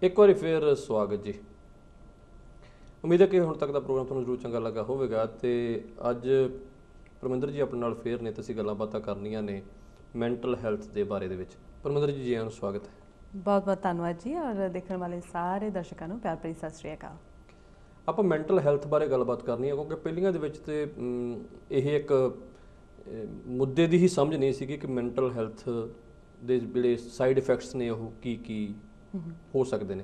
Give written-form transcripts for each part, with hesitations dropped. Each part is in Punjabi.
एक बार फिर स्वागत जी। उम्मीद है कि हुण तक का प्रोग्राम तुहानूं जरूर चंगा लगा होवेगा ते अज परमिंदर जी अपने नाल फेर ने ते असीं गल्लां बातां करनियां ने मैंटल हैल्थ के बारे दे विच। परमिंदर जी आयां नूं स्वागत है। बहुत बहुत धन्यवाद जी और देखने वाले सारे दर्शकों को प्यार भरी सत श्री अकाल। ਆਪਾਂ मैंटल हैल्थ बारे गलबात करनी है क्योंकि पहलियां दे विच ते ਇਹ ਇੱਕ ਮੁੱਦੇ ਦੀ ਹੀ ਸਮਝ ਨਹੀਂ ਸੀਗੀ ਕਿ ਮੈਂਟਲ ਹੈਲਥ ਦੇ ਜਿਹੜੇ ਸਾਈਡ ਇਫੈਕਟਸ ਨੇ ਉਹ ਕੀ ਹੋ ਸਕਦੇ ਨੇ।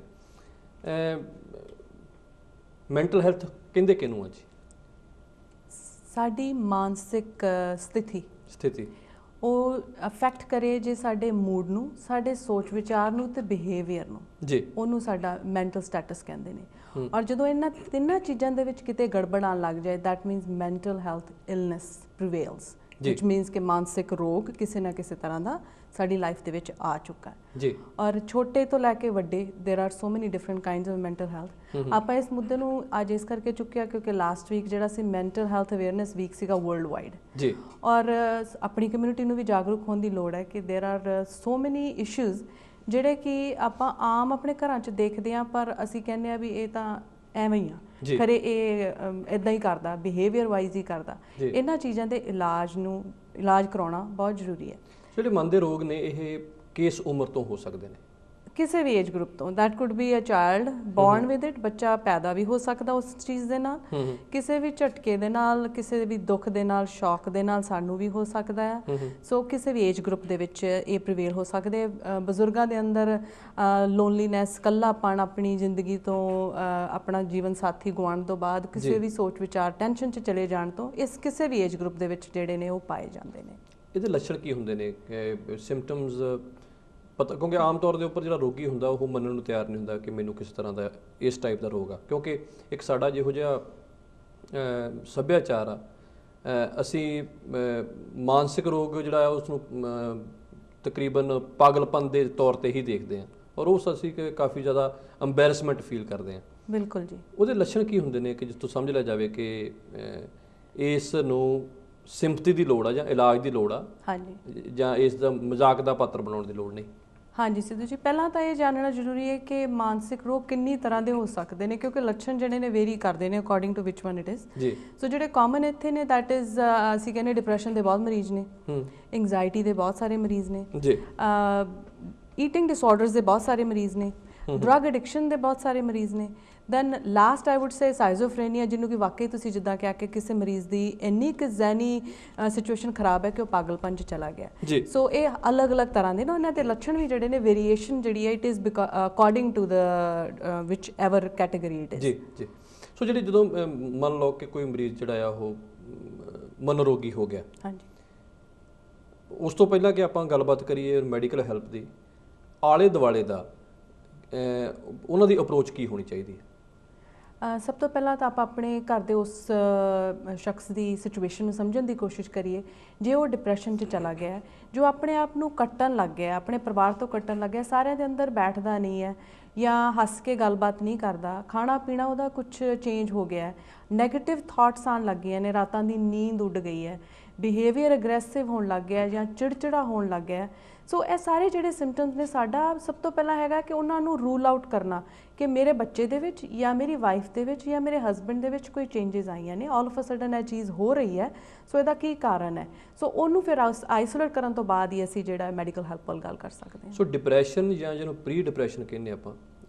ਮੈਂਟਲ ਹੈਲਥ ਕਹਿੰਦੇ ਕਿਹਨੂੰ ਆ ਜੀ? ਸਾਡੀ ਮਾਨਸਿਕ ਸਥਿਤੀ ਉਹ ਅਫੈਕਟ ਕਰੇ ਜੇ ਸਾਡੇ ਮੂਡ ਨੂੰ, ਸਾਡੇ ਸੋਚ ਵਿਚਾਰ ਨੂੰ ਤੇ ਬਿਹੇਵੀਅਰ ਨੂੰ ਜੀ, ਉਹਨੂੰ ਸਾਡਾ ਮੈਂਟਲ ਸਟੇਟਸ ਕਹਿੰਦੇ ਨੇ। ਔਰ ਜਦੋਂ ਇਹਨਾਂ ਤਿੰਨਾਂ ਚੀਜ਼ਾਂ ਦੇ ਵਿੱਚ ਕਿਤੇ ਗੜਬੜ ਆਉਣ ਲੱਗ ਜਾਏ that means mental health illness prevails which means ਕਿ ਮਾਨਸਿਕ ਰੋਗ ਕਿਸੇ ਨਾ ਕਿਸੇ ਤਰ੍ਹਾਂ ਦਾ ਸਾਡੀ ਲਾਈਫ ਦੇ ਵਿੱਚ ਆ ਚੁੱਕਾ ਹੈ ਜੀ। ਔਰ ਛੋਟੇ ਤੋਂ ਲੈ ਕੇ ਵੱਡੇ there are so many different kinds of mental health। ਆਪਾਂ ਇਸ ਮੁੱਦੇ ਨੂੰ ਅੱਜ ਇਸ ਕਰਕੇ ਚੁੱਕਿਆ ਕਿਉਂਕਿ ਲਾਸਟ ਵੀਕ ਜਿਹੜਾ ਸੀ ਮੈਂਟਲ ਹੈਲਥ ਅਵੇਅਰਨੈਸ ਵੀਕ ਸੀਗਾ ਵਰਲਡ ਵਾਈਡ ਜੀ। ਔਰ ਆਪਣੀ ਕਮਿਊਨਿਟੀ ਨੂੰ ਵੀ ਜਾਗਰੂਕ ਹੋਣ ਦੀ ਲੋੜ ਹੈ ਕਿ there are so many issues ਜਿਹੜੇ ਕਿ ਆਪਾਂ ਆਮ ਆਪਣੇ ਘਰਾਂ 'ਚ ਦੇਖਦੇ ਹਾਂ ਪਰ ਅਸੀਂ ਕਹਿੰਦੇ ਆ ਵੀ ਇਹ ਤਾਂ ਐਵੇਂ ਹੀ ਆ, ਖਰੇ ਇਹ ਇਦਾਂ ਹੀ ਕਰਦਾ, ਬਿਹੇਵੀਅਰ ਵਾਈਜ਼ ਹੀ ਕਰਦਾ। ਇਹਨਾਂ ਚੀਜ਼ਾਂ ਦੇ ਇਲਾਜ ਕਰਾਉਣਾ ਬਹੁਤ ਜ਼ਰੂਰੀ ਹੈ। ਜਿਹੜੇ ਮਨ ਦੇ ਰੋਗ ਨੇ ਇਹ ਕਿਸ ਉਮਰ ਤੋਂ ਹੋ ਸਕਦੇ ਨੇ? ਕਿਸੇ ਵੀ ਏਜ ਗਰੁੱਪ ਤੋਂ। That could be a child born with it, ਬੱਚਾ ਪੈਦਾ ਵੀ ਹੋ ਸਕਦਾ ਉਸ ਚੀਜ਼ ਦੇ ਨਾਲ, ਕਿਸੇ ਵੀ ਝਟਕੇ ਦੇ ਨਾਲ, ਕਿਸੇ ਵੀ ਦੁੱਖ ਦੇ ਨਾਲ, ਸ਼ੌਕ ਦੇ ਨਾਲ ਸਾਨੂੰ ਵੀ ਹੋ ਸਕਦਾ ਹੈ। ਸੋ ਕਿਸੇ ਵੀ ਏਜ ਗਰੁੱਪ ਦੇ ਵਿੱਚ ਇਹ ਪ੍ਰੀਵੇਲ ਹੋ ਸਕਦੇ। ਬਜ਼ੁਰਗਾਂ ਦੇ ਅੰਦਰ ਲੋਨਲੀਨੈਸ, ਇਕੱਲਾਪਣ, ਆਪਣੀ ਜ਼ਿੰਦਗੀ ਤੋਂ ਆਪਣਾ ਜੀਵਨ ਸਾਥੀ ਗੁਆਉਣ ਤੋਂ ਬਾਅਦ ਕਿਸੇ ਵੀ ਸੋਚ ਵਿਚਾਰ ਟੈਨਸ਼ਨ 'ਚ ਚਲੇ ਜਾਣ ਤੋਂ ਇਸ ਕਿਸੇ ਵੀ ਏਜ ਗਰੁੱਪ ਦੇ ਵਿੱਚ ਜਿਹੜੇ ਨੇ ਉਹ ਪਾਏ ਜਾਂਦੇ ਨੇ। ਇਹਦੇ ਲੱਛਣ ਕੀ ਹੁੰਦੇ ਨੇ, ਸਿੰਪਟਮਸ ਪਤਾ? ਕਿਉਂਕਿ ਆਮ ਤੌਰ ਦੇ ਉੱਪਰ ਜਿਹੜਾ ਰੋਗੀ ਹੁੰਦਾ ਉਹ ਮੰਨਣ ਨੂੰ ਤਿਆਰ ਨਹੀਂ ਹੁੰਦਾ ਕਿ ਮੈਨੂੰ ਕਿਸ ਤਰ੍ਹਾਂ ਦਾ ਇਸ ਟਾਈਪ ਦਾ ਰੋਗ ਆ, ਕਿਉਂਕਿ ਇੱਕ ਸਾਡਾ ਜਿਹੋ ਜਿਹਾ ਸੱਭਿਆਚਾਰ ਆ, ਅਸੀਂ ਮਾਨਸਿਕ ਰੋਗ ਜਿਹੜਾ ਉਸ ਨੂੰ ਤਕਰੀਬਨ ਪਾਗਲਪਨ ਦੇ ਤੌਰ ਤੇ ਹੀ ਦੇਖਦੇ ਹਾਂ ਔਰ ਉਸ ਅਸੀਂ ਕਾਫੀ ਜ਼ਿਆਦਾ ਅੰਬੈਰਸਮੈਂਟ ਫੀਲ ਕਰਦੇ ਹਾਂ। ਬਿਲਕੁਲ ਜੀ। ਉਹਦੇ ਲੱਛਣ ਕੀ ਹੁੰਦੇ ਨੇ ਕਿ ਜਿੱਥੋਂ ਸਮਝ ਲਿਆ ਜਾਵੇ ਕਿ ਇਸ ਨੂੰ ਸਿੰਪਥੀ ਦੀ ਲੋੜ ਆ ਜਾਂ ਇਲਾਜ ਦੀ ਲੋੜ ਆ? ਹਾਂਜੀ। ਜਾਂ ਇਸ ਦਾ ਮਜ਼ਾਕ ਦਾ ਪਾਤਰ ਬਣਾਉਣ ਦੀ ਲੋੜ ਨਹੀਂ? ਹਾਂਜੀ ਸਿੱਧੂ ਜੀ, ਪਹਿਲਾਂ ਤਾਂ ਇਹ ਜਾਣਨਾ ਜ਼ਰੂਰੀ ਹੈ ਕਿ ਮਾਨਸਿਕ ਰੋਗ ਕਿੰਨੀ ਤਰ੍ਹਾਂ ਦੇ ਹੋ ਸਕਦੇ ਨੇ ਕਿਉਂਕਿ ਲੱਛਣ ਜਿਹੜੇ ਨੇ ਵੇਰੀ ਕਰਦੇ ਨੇ according to which one it is ਜੀ। ਸੋ ਜਿਹੜੇ ਕਾਮਨ ਇੱਥੇ ਨੇ ਦੈਟ ਇਜ਼ ਅਸੀਂ ਕਹਿੰਦੇ ਡਿਪਰੈਸ਼ਨ ਦੇ ਬਹੁਤ ਮਰੀਜ਼ ਨੇ, ਐਂਗਜ਼ਾਇਟੀ ਦੇ ਬਹੁਤ ਸਾਰੇ ਮਰੀਜ਼ ਨੇ ਜੀ, ਈਟਿੰਗ ਡਿਸਆਰਡਰਸ ਦੇ ਬਹੁਤ ਸਾਰੇ ਮਰੀਜ਼ ਨੇ, ਡਰੱਗ ਐਡਿਕਸ਼ਨ ਦੇ ਬਹੁਤ ਸਾਰੇ ਮਰੀਜ਼ ਨੇ। ਦੈਨ ਲਾਸਟ ਆਈ ਵੁੱਡ ਸੇ ਸਾਈਜ਼ੋਫਰੇਨੀਆ, ਜਿਹਨੂੰ ਕਿ ਵਾਕਈ ਤੁਸੀਂ ਜਿੱਦਾਂ ਕਿਹਾ ਕਿ ਕਿਸੇ ਮਰੀਜ਼ ਦੀ ਇੰਨੀ ਕੁ ਜ਼ਹਿਨੀ ਸਿਚੁਏਸ਼ਨ ਖਰਾਬ ਹੈ ਕਿ ਉਹ ਪਾਗਲਪਨ 'ਚ ਚਲਾ ਗਿਆ। ਸੋ ਇਹ ਅਲੱਗ-ਅਲੱਗ ਤਰ੍ਹਾਂ ਦੇ ਨਾ ਇਹਨਾਂ ਦੇ ਲੱਛਣ ਵੀ ਜਿਹੜੇ ਨੇ ਵੇਰੀਏਸ਼ਨ ਜਿਹੜੀ ਹੈ it is according to the whichever category it is ਜੀ ਜੀ। ਸੋ ਜਿਹੜੀ ਜਦੋਂ ਮੰਨ ਲਓ ਕਿ ਕੋਈ ਮਰੀਜ਼ ਜਿਹੜਾ ਆ ਉਹ ਮਨੋਰੋਗੀ ਹੋ ਗਿਆ, ਹਾਂਜੀ, ਉਸ ਤੋਂ ਪਹਿਲਾਂ ਕਿ ਆਪਾਂ ਗੱਲਬਾਤ ਕਰੀਏ ਮੈਡੀਕਲ ਹੈਲਪ ਦੀ, ਆਲੇ ਦੁਆਲੇ ਦਾ ਉਹਨਾਂ ਦੀ ਅਪਰੋਚ ਕੀ ਹੋਣੀ ਚਾਹੀਦੀ ਹੈ? ਸਭ ਤੋਂ ਪਹਿਲਾਂ ਤਾਂ ਆਪਾਂ ਆਪਣੇ ਘਰ ਦੇ ਉਸ ਸ਼ਖਸ ਦੀ ਸਿਚੁਏਸ਼ਨ ਨੂੰ ਸਮਝਣ ਦੀ ਕੋਸ਼ਿਸ਼ ਕਰੀਏ। ਜੇ ਉਹ ਡਿਪਰੈਸ਼ਨ 'ਚ ਚਲਾ ਗਿਆ, ਜੋ ਆਪਣੇ ਆਪ ਨੂੰ ਕੱਟਣ ਲੱਗ ਗਿਆ, ਆਪਣੇ ਪਰਿਵਾਰ ਤੋਂ ਕੱਟਣ ਲੱਗ ਗਿਆ, ਸਾਰਿਆਂ ਦੇ ਅੰਦਰ ਬੈਠਦਾ ਨਹੀਂ ਹੈ ਜਾਂ ਹੱਸ ਕੇ ਗੱਲਬਾਤ ਨਹੀਂ ਕਰਦਾ, ਖਾਣਾ ਪੀਣਾ ਉਹਦਾ ਕੁਝ ਚੇਂਜ ਹੋ ਗਿਆ, ਨੈਗੇਟਿਵ ਥਾਟਸ ਆਉਣ ਲੱਗ ਗਈਆਂ ਨੇ, ਰਾਤਾਂ ਦੀ ਨੀਂਦ ਉੱਡ ਗਈ ਹੈ, ਬਿਹੇਵੀਅਰ ਅਗਰੈਸਿਵ ਹੋਣ ਲੱਗ ਗਿਆ ਜਾਂ ਚਿੜਚਿੜਾ ਹੋਣ ਲੱਗ ਗਿਆ। ਸੋ ਇਹ ਸਾਰੇ ਜਿਹੜੇ ਸਿੰਪਟਮਸ ਨੇ, ਸਾਡਾ ਸਭ ਤੋਂ ਪਹਿਲਾਂ ਹੈਗਾ ਕਿ ਉਹਨਾਂ ਨੂੰ ਰੂਲ ਆਊਟ ਕਰਨਾ ਕਿ ਮੇਰੇ ਬੱਚੇ ਦੇ ਵਿੱਚ ਜਾਂ ਮੇਰੀ ਵਾਈਫ ਦੇ ਵਿੱਚ ਜਾਂ ਮੇਰੇ ਹਸਬੈਂਡ ਦੇ ਵਿੱਚ ਕੋਈ ਚੇਂਜਸ ਆਈਆਂ ਨੇ, ਆਲ ਆਫ ਅ ਸਡਨ ਇਹ ਚੀਜ਼ ਹੋ ਰਹੀ ਹੈ। ਸੋ ਇਹਦਾ ਕੀ ਕਾਰਨ ਹੈ? ਸੋ ਉਹਨੂੰ ਫਿਰ ਆਈਸੋਲੇਟ ਕਰਨ ਤੋਂ ਬਾਅਦ ਹੀ ਅਸੀਂ ਜਿਹੜਾ ਮੈਡੀਕਲ ਹੈਲਪ ਵੱਲ ਗੱਲ ਕਰ ਸਕਦੇ ਹਾਂ। ਸੋ ਡਿਪਰੈਸ਼ਨ ਜਾਂ ਜਿਹਨੂੰ ਪ੍ਰੀ ਡਿਪਰੈਸ਼ਨ ਕਹਿੰਦੇ ਆਪਾਂ,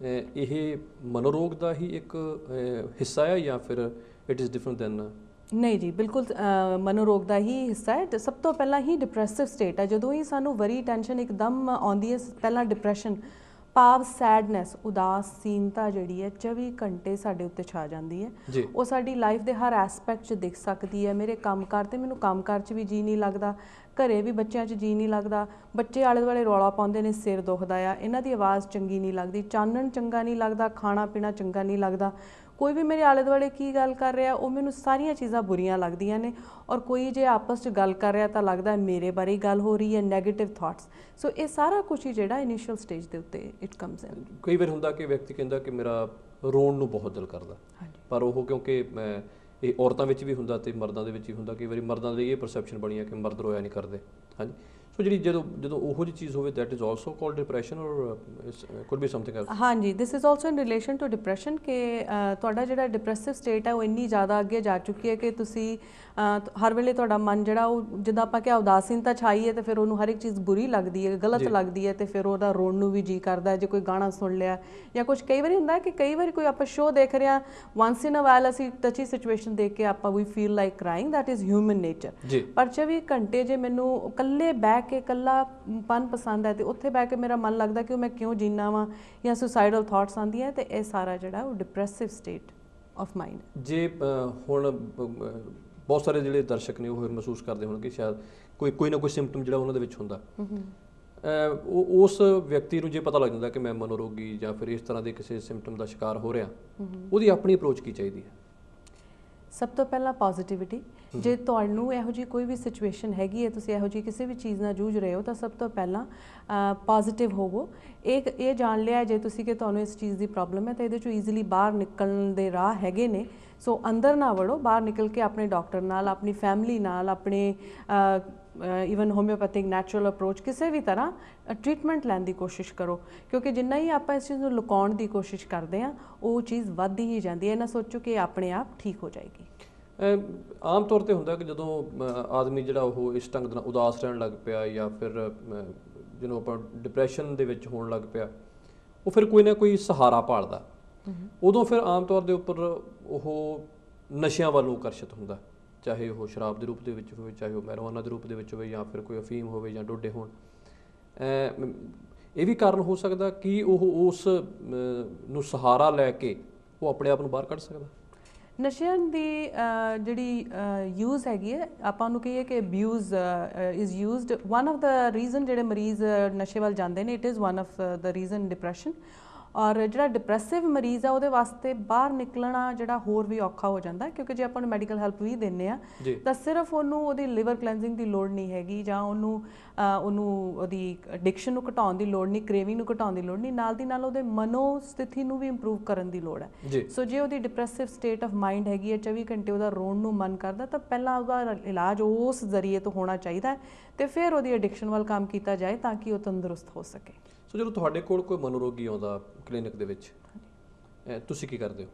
ਇਹ ਮਨੋਰੋਗ ਦਾ ਹੀ ਇੱਕ ਹਿੱਸਾ ਹੈ ਜਾਂ ਫਿਰ ਇਟ ਇਜ਼ ਡਿਫਰੈਂਟ ਦੈਨ? ਨਹੀਂ ਜੀ, ਬਿਲਕੁਲ ਮਨੋਰੋਗ ਦਾ ਹੀ ਹਿੱਸਾ ਹੈ। ਸਭ ਤੋਂ ਪਹਿਲਾਂ ਹੀ ਡਿਪਰੈਸਿਵ ਸਟੇਟ ਹੈ, ਜਦੋਂ ਹੀ ਸਾਨੂੰ ਵਰੀ ਟੈਨਸ਼ਨ ਇੱਕਦਮ ਆਉਂਦੀ ਹੈ। ਪਹਿਲਾਂ ਡਿਪਰੈਸ਼ਨ ਭਾਵ ਸੈਡਨੈਸ, ਉਦਾਸੀਨਤਾ ਜਿਹੜੀ ਹੈ 24 ਘੰਟੇ ਸਾਡੇ ਉੱਤੇ ਛਾ ਜਾਂਦੀ ਹੈ। ਉਹ ਸਾਡੀ ਲਾਈਫ ਦੇ ਹਰ ਐਸਪੈਕਟ 'ਚ ਦਿਖ ਸਕਦੀ ਹੈ। ਮੇਰੇ ਕੰਮਕਾਰ ਤੇ ਮੈਨੂੰ ਕੰਮਕਾਰ 'ਚ ਵੀ ਜੀ ਨਹੀਂ ਲੱਗਦਾ, ਘਰੇ ਵੀ ਬੱਚਿਆਂ 'ਚ ਜੀ ਨਹੀਂ ਲੱਗਦਾ, ਬੱਚੇ ਆਲੇ ਦੁਆਲੇ ਰੌਲਾ ਪਾਉਂਦੇ ਨੇ, ਸਿਰ ਦੁਖਦਾ ਆ, ਇਹਨਾਂ ਦੀ ਆਵਾਜ਼ ਚੰਗੀ ਨਹੀਂ ਲੱਗਦੀ, ਚਾਨਣ ਚੰਗਾ ਨਹੀਂ ਲੱਗਦਾ, ਖਾਣਾ ਪੀਣਾ ਚੰਗਾ ਨਹੀਂ ਲੱਗਦਾ, ਕੋਈ ਵੀ ਮੇਰੇ ਆਲੇ ਦੁਆਲੇ ਕੀ ਗੱਲ ਕਰ ਰਿਹਾ ਉਹ ਮੈਨੂੰ ਸਾਰੀਆਂ ਚੀਜ਼ਾਂ ਬੁਰੀਆਂ ਲੱਗਦੀਆਂ ਨੇ। ਔਰ ਕੋਈ ਜੇ ਆਪਸ 'ਚ ਗੱਲ ਕਰ ਰਿਹਾ ਤਾਂ ਲੱਗਦਾ ਮੇਰੇ ਬਾਰੇ ਹੀ ਗੱਲ ਹੋ ਰਹੀ ਹੈ, ਨੈਗੇਟਿਵ ਥਾਟਸ। ਸੋ ਇਹ ਸਾਰਾ ਕੁਛ ਹੀ ਜਿਹੜਾ ਇਨੀਸ਼ੀਅਲ ਸਟੇਜ ਦੇ ਉੱਤੇ ਇਟ ਕਮਸ ਇਨ। ਕਈ ਵਾਰ ਹੁੰਦਾ ਕਿ ਵਿਅਕਤੀ ਕਹਿੰਦਾ ਕਿ ਮੇਰਾ ਰੋਣ ਨੂੰ ਬਹੁਤ ਦਿਲ ਕਰਦਾ, ਪਰ ਉਹ ਕਿਉਂਕਿ ਇਹ ਔਰਤਾਂ ਵਿੱਚ ਵੀ ਹੁੰਦਾ ਤੇ ਮਰਦਾਂ ਦੇ ਵਿੱਚ ਵੀ ਹੁੰਦਾ। ਕਈ ਵਾਰੀ ਮਰਦਾਂ ਦੀ ਇਹ ਪਰਸੈਪਸ਼ਨ ਬਣੀ ਹੈ ਕਿ ਮਰਦ ਰੋਇਆ ਨਹੀਂ ਕਰਦੇ। ਹਾਂਜੀ, ਸੋ ਜਿਹੜੀ ਜਦੋਂ ਜਦੋਂ ਉਹੋ ਜਿਹੀ ਚੀਜ਼ ਹੋਵੇ that is also called depression or could be something else? ਹਾਂਜੀ, this is also in relation to depression ਕਿ ਤੁਹਾਡਾ ਜਿਹੜਾ ਡਿਪਰੈਸਿਵ ਸਟੇਟ ਹੈ ਉਹ ਇੰਨੀ ਜ਼ਿਆਦਾ ਅੱਗੇ ਜਾ ਚੁੱਕੀ ਹੈ ਕਿ ਤੁਸੀਂ ਹਰ ਵੇਲੇ ਤੁਹਾਡਾ ਮਨ ਜਿਹੜਾ ਉਹ ਜਿੱਦਾਂ ਆਪਾਂ ਕਿਹਾ ਉਦਾਸੀਨਤਾ ਛਾਈ ਹੈ ਤੇ ਫਿਰ ਉਹਨੂੰ ਹਰ ਇੱਕ ਚੀਜ਼ ਬੁਰੀ ਲੱਗਦੀ ਹੈ, ਗਲਤ ਲੱਗਦੀ ਹੈ ਤੇ ਫਿਰ ਉਹਦਾ ਰੋਣ ਨੂੰ ਵੀ ਜੀ ਕਰਦਾ ਹੈ। ਜੇ ਕੋਈ ਗਾਣਾ ਸੁਣ ਲਿਆ ਜਾਂ ਕੁਝ ਕਈ ਵਾਰੀ ਹੁੰਦਾ ਕਿ ਕਈ ਵਾਰੀ ਕੋਈ ਆਪਾਂ ਸ਼ੋਅ ਦੇਖ ਰਹੇ ਹਾਂ, ਵਾਂਸ ਇਨ ਅ ਵਾਈਲ ਅਸੀਂ ਟੱਚੀ ਸਿਚੁਏਸ਼ਨ ਦੇਖ ਕੇ ਆਪਾਂ ਵੀ feel like crying, that is human nature. ਪਰ 24 ਘੰਟੇ ਜੇ ਮੈਨੂੰ ਇਕੱਲੇ ਬਹਿ ਕੇ ਇਕੱਲਾਪਨ ਪਸੰਦ ਹੈ ਤੇ ਉੱਥੇ ਬਹਿ ਕੇ ਮੇਰਾ ਮਨ ਲੱਗਦਾ ਕਿ ਮੈਂ ਕਿਉਂ ਜੀਣਾ ਵਾਂ ਜਾਂ ਸੁਸਾਈਡਲ ਥਾਟਸ ਆਉਂਦੀਆਂ ਤੇ ਇਹ ਸਾਰਾ ਜਿਹੜਾ ਉਹ ਡਿਪਰੈਸਿਵ ਸਟੇਟ ਆਫ ਮਾਈਂਡ। ਜੇ ਹੁਣ ਬਹੁਤ ਸਾਰੇ ਜਿਹੜੇ ਦਰਸ਼ਕ ਨੇ ਉਹ ਮਹਿਸੂਸ ਕਰਦੇ ਹੋਣਗੇ ਸ਼ਾਇਦ ਕੋਈ ਨਾ ਕੋਈ ਸਿੰਪਟਮ ਜਿਹੜਾ ਉਹਨਾਂ ਦੇ ਵਿੱਚ ਹੁੰਦਾ, ਉਸ ਵਿਅਕਤੀ ਨੂੰ ਜੇ ਪਤਾ ਲੱਗ ਜਾਂਦਾ ਕਿ ਮੈਂ ਮਨੋਰੋਗੀ ਜਾਂ ਫਿਰ ਇਸ ਤਰ੍ਹਾਂ ਦੇ ਕਿਸੇ ਸਿੰਪਟਮ ਦਾ ਸ਼ਿਕਾਰ ਹੋ ਰਿਹਾ, ਉਹਦੀ ਆਪਣੀ ਅਪਰੋਚ ਕੀ ਚਾਹੀਦੀ ਹੈ? ਸਭ ਤੋਂ ਪਹਿਲਾਂ ਪੋਜ਼ਿਟਿਵਿਟੀ। ਜੇ ਤੁਹਾਨੂੰ ਇਹੋ ਜਿਹੀ ਕੋਈ ਵੀ ਸਿਚੁਏਸ਼ਨ ਹੈਗੀ ਹੈ, ਤੁਸੀਂ ਇਹੋ ਜਿਹੀ ਕਿਸੇ ਵੀ ਚੀਜ਼ ਨਾਲ ਜੂਝ ਰਹੇ ਹੋ ਤਾਂ ਸਭ ਤੋਂ ਪਹਿਲਾਂ ਪੋਜ਼ਿਟਿਵ ਹੋਵੋ। ਇਹ ਜਾਣ ਲਿਆ ਜੇ ਤੁਸੀਂ ਕਿ ਤੁਹਾਨੂੰ ਇਸ ਚੀਜ਼ ਦੀ ਪ੍ਰੋਬਲਮ ਹੈ ਤਾਂ ਇਹਦੇ ਚੋਂ ਈਜ਼ੀਲੀ ਬਾਹਰ ਨਿਕਲਣ ਦੇ ਰਾਹ ਹੈਗੇ ਨੇ। ਸੋ ਅੰਦਰ ਨਾ ਵੜੋ, ਬਾਹਰ ਨਿਕਲ ਕੇ ਆਪਣੇ ਡਾਕਟਰ ਨਾਲ, ਆਪਣੀ ਫੈਮਿਲੀ ਨਾਲ, ਆਪਣੇ ਈਵਨ ਹੋਮਿਓਪੈਥਿਕ ਨੈਚੁਰਲ ਅਪਰੋਚ ਕਿਸੇ ਵੀ ਤਰ੍ਹਾਂ ਟ੍ਰੀਟਮੈਂਟ ਲੈਣ ਦੀ ਕੋਸ਼ਿਸ਼ ਕਰੋ, ਕਿਉਂਕਿ ਜਿੰਨਾ ਹੀ ਆਪਾਂ ਇਸ ਚੀਜ਼ ਨੂੰ ਲੁਕਾਉਣ ਦੀ ਕੋਸ਼ਿਸ਼ ਕਰਦੇ ਹਾਂ ਉਹ ਚੀਜ਼ ਵੱਧਦੀ ਹੀ ਜਾਂਦੀ ਹੈ। ਨਾ ਸੋਚੋ ਕਿ ਆਪਣੇ ਆਪ ਠੀਕ ਹੋ ਜਾਏਗੀ। ਆਮ ਤੌਰ ਤੇ ਹੁੰਦਾ ਕਿ ਜਦੋਂ ਆਦਮੀ ਜਿਹੜਾ ਉਹ ਇਸ ਢੰਗ ਨਾਲ ਉਦਾਸ ਰਹਿਣ ਲੱਗ ਪਿਆ ਜਾਂ ਫਿਰ ਜਿਹਨੂੰ ਆਪਾਂ ਡਿਪਰੈਸ਼ਨ ਦੇ ਵਿੱਚ ਹੋਣ ਲੱਗ ਪਿਆ, ਉਹ ਫਿਰ ਕੋਈ ਨਾ ਕੋਈ ਸਹਾਰਾ ਭਾਲਦਾ। ਉਦੋਂ ਫਿਰ ਆਮ ਤੌਰ ਦੇ ਉੱਪਰ ਉਹ ਨਸ਼ਿਆਂ ਵੱਲੋਂ ਆਕਰਸ਼ਿਤ ਹੁੰਦਾ, ਚਾਹੇ ਉਹ ਸ਼ਰਾਬ ਦੇ ਰੂਪ ਦੇ ਵਿੱਚ ਹੋਵੇ, ਚਾਹੇ ਉਹ ਮੈਰੀਜੁਆਨਾ ਦੇ ਰੂਪ ਦੇ ਵਿੱਚ ਹੋਵੇ, ਜਾਂ ਫਿਰ ਕੋਈ ਅਫੀਮ ਹੋਵੇ ਜਾਂ ਡੋਡੇ ਹੋਣ। ਇਹ ਵੀ ਕਾਰਨ ਹੋ ਸਕਦਾ ਕਿ ਉਹ ਉਸ ਨੂੰ ਸਹਾਰਾ ਲੈ ਕੇ ਉਹ ਆਪਣੇ ਆਪ ਨੂੰ ਬਾਹਰ ਕੱਢ ਸਕਦਾ। ਨਸ਼ਿਆਂ ਦੀ ਜਿਹੜੀ ਯੂਜ਼ ਹੈਗੀ ਹੈ, ਆਪਾਂ ਉਹਨੂੰ ਕਹੀਏ ਕਿ abuse is used one of the reason ਜਿਹੜੇ ਮਰੀਜ਼ ਨਸ਼ੇ ਵੱਲ ਜਾਂਦੇ ਨੇ, it is one of the reason depression. ਔਰ ਜਿਹੜਾ ਡਿਪਰੈਸਿਵ ਮਰੀਜ਼ ਆ ਉਹਦੇ ਵਾਸਤੇ ਬਾਹਰ ਨਿਕਲਣਾ ਜਿਹੜਾ ਹੋਰ ਵੀ ਔਖਾ ਹੋ ਜਾਂਦਾ, ਕਿਉਂਕਿ ਜੇ ਆਪਾਂ ਨੂੰ ਮੈਡੀਕਲ ਹੈਲਪ ਵੀ ਦਿੰਦੇ ਆ ਤਾਂ ਸਿਰਫ ਉਹਨੂੰ ਉਹਦੀ ਲਿਵਰ ਕਲੈਂਜ਼ਿੰਗ ਦੀ ਲੋੜ ਨਹੀਂ ਹੈਗੀ, ਜਾਂ ਉਹਨੂੰ ਉਹਦੀ ਐਡਿਕਸ਼ਨ ਨੂੰ ਘਟਾਉਣ ਦੀ ਲੋੜ ਨਹੀਂ, ਕ੍ਰੇਵਿੰਗ ਨੂੰ ਘਟਾਉਣ ਦੀ ਲੋੜ ਨਹੀਂ, ਨਾਲ ਦੀ ਨਾਲ ਉਹਦੇ ਮਨੋ ਸਥਿਤੀ ਨੂੰ ਵੀ ਇੰਪਰੂਵ ਕਰਨ ਦੀ ਲੋੜ ਹੈ। ਸੋ ਜੇ ਉਹਦੀ ਡਿਪਰੈਸਿਵ ਸਟੇਟ ਆਫ ਮਾਈਂਡ ਹੈਗੀ ਹੈ, 24 ਘੰਟੇ ਉਹਦਾ ਰੋਣ ਨੂੰ ਮਨ ਕਰਦਾ, ਤਾਂ ਪਹਿਲਾਂ ਉਹਦਾ ਇਲਾਜ ਉਸ ਜ਼ਰੀਏ ਤੋਂ ਹੋਣਾ ਚਾਹੀਦਾ ਹੈ ਤੇ ਫਿਰ ਉਹਦੀ ਐਡਿਕਸ਼ਨ ਵੱਲ ਕੰਮ ਕੀਤਾ ਜਾਏ ਤਾਂ ਕਿ ਉਹ ਤੰਦਰੁਸਤ ਹੋ ਸਕੇ। ਸੋ ਜਦੋਂ ਤੁਹਾਡੇ ਕੋਲ ਕੋਈ ਮਨੋਰੋਗੀ ਆਉਂਦਾ ਕਲੀਨਿਕ ਦੇ ਵਿੱਚ, ਤੁਸੀਂ ਕੀ ਕਰਦੇ ਹੋ?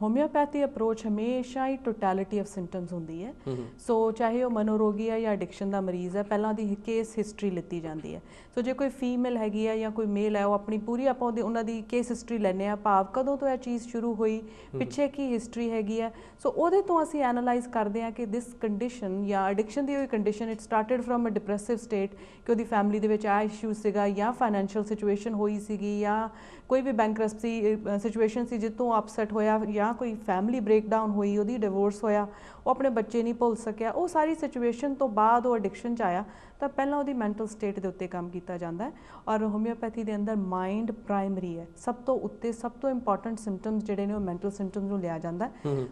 ਹੋਮਿਓਪੈਥੀ ਅਪਰੋਚ ਹਮੇਸ਼ਾ ਹੀ ਟੋਟੈਲਿਟੀ ਆਫ ਸਿੰਪਟਮਸ ਹੁੰਦੀ ਹੈ। ਸੋ ਚਾਹੇ ਉਹ ਮਨੋਰੋਗੀ ਹੈ ਜਾਂ ਐਡਿਕਸ਼ਨ ਦਾ ਮਰੀਜ਼ ਹੈ, ਪਹਿਲਾਂ ਦੀ ਕੇਸ ਹਿਸਟਰੀ ਲਿੱਤੀ ਜਾਂਦੀ ਹੈ। ਸੋ ਜੇ ਕੋਈ ਫੀਮੇਲ ਹੈਗੀ ਹੈ ਜਾਂ ਕੋਈ ਮੇਲ ਹੈ, ਉਹ ਆਪਣੀ ਪੂਰੀ ਆਪਾਂ ਉਹਨਾਂ ਦੀ ਕੇਸ ਹਿਸਟਰੀ ਲੈਂਦੇ ਹਾਂ, ਭਾਵ ਕਦੋਂ ਤੋਂ ਇਹ ਚੀਜ਼ ਸ਼ੁਰੂ ਹੋਈ, ਪਿੱਛੇ ਕੀ ਹਿਸਟਰੀ ਹੈਗੀ ਹੈ। ਸੋ ਉਹਦੇ ਤੋਂ ਅਸੀਂ ਐਨਾਲਾਈਜ਼ ਕਰਦੇ ਹਾਂ ਕਿ ਦਿਸ ਕੰਡੀਸ਼ਨ ਜਾਂ ਐਡਿਕਸ਼ਨ ਦੀ ਹੋਈ condition it started from a depressive state, ਕਿ ਉਹਦੀ ਫੈਮਿਲੀ ਦੇ ਵਿੱਚ ਆ ਇਸ਼ੂ ਸੀਗਾ, ਜਾਂ ਫਾਈਨੈਂਸ਼ੀਅਲ ਸਿਚੁਏਸ਼ਨ ਹੋਈ ਸੀਗੀ, ਜਾਂ ਕੋਈ ਵੀ ਬੈਂਕਰਪਸੀ ਸਿਚੁਏਸ਼ਨ ਸੀ ਜਿੱਤੋਂ ਅਪਸੈਟ ਹੋਇਆ, ਜਾਂ ਕੋਈ ਫੈਮਿਲੀ ਬ੍ਰੇਕਡਾਊਨ ਹੋਈ, ਉਹਦੀ ਡਿਵੋਰਸ ਹੋਇਆ, ਉਹ ਆਪਣੇ ਬੱਚੇ ਨਹੀਂ ਭੁੱਲ ਸਕਿਆ, ਉਹ ਸਾਰੀ ਸਿਚੁਏਸ਼ਨ ਤੋਂ ਬਾਅਦ ਉਹ ਐਡਿਕਸ਼ਨ 'ਚ ਆਇਆ, ਤਾਂ ਪਹਿਲਾਂ ਉਹਦੀ ਮੈਂਟਲ ਸਟੇਟ ਦੇ ਉੱਤੇ ਕੰਮ ਕੀਤਾ ਜਾਂਦਾ ਹੈ। ਔਰ ਹੋਮਿਓਪੈਥੀ ਦੇ ਅੰਦਰ ਮਾਈਂਡ ਪ੍ਰਾਇਮਰੀ ਹੈ, ਸਭ ਤੋਂ ਉੱਤੇ, ਸਭ ਤੋਂ ਇੰਪੋਰਟੈਂਟ ਸਿੰਪਟਮਸ ਜਿਹੜੇ ਨੇ ਉਹ ਮੈਂਟਲ ਸਿੰਪਟਮਸ ਨੂੰ ਲਿਆ ਜਾਂਦਾ।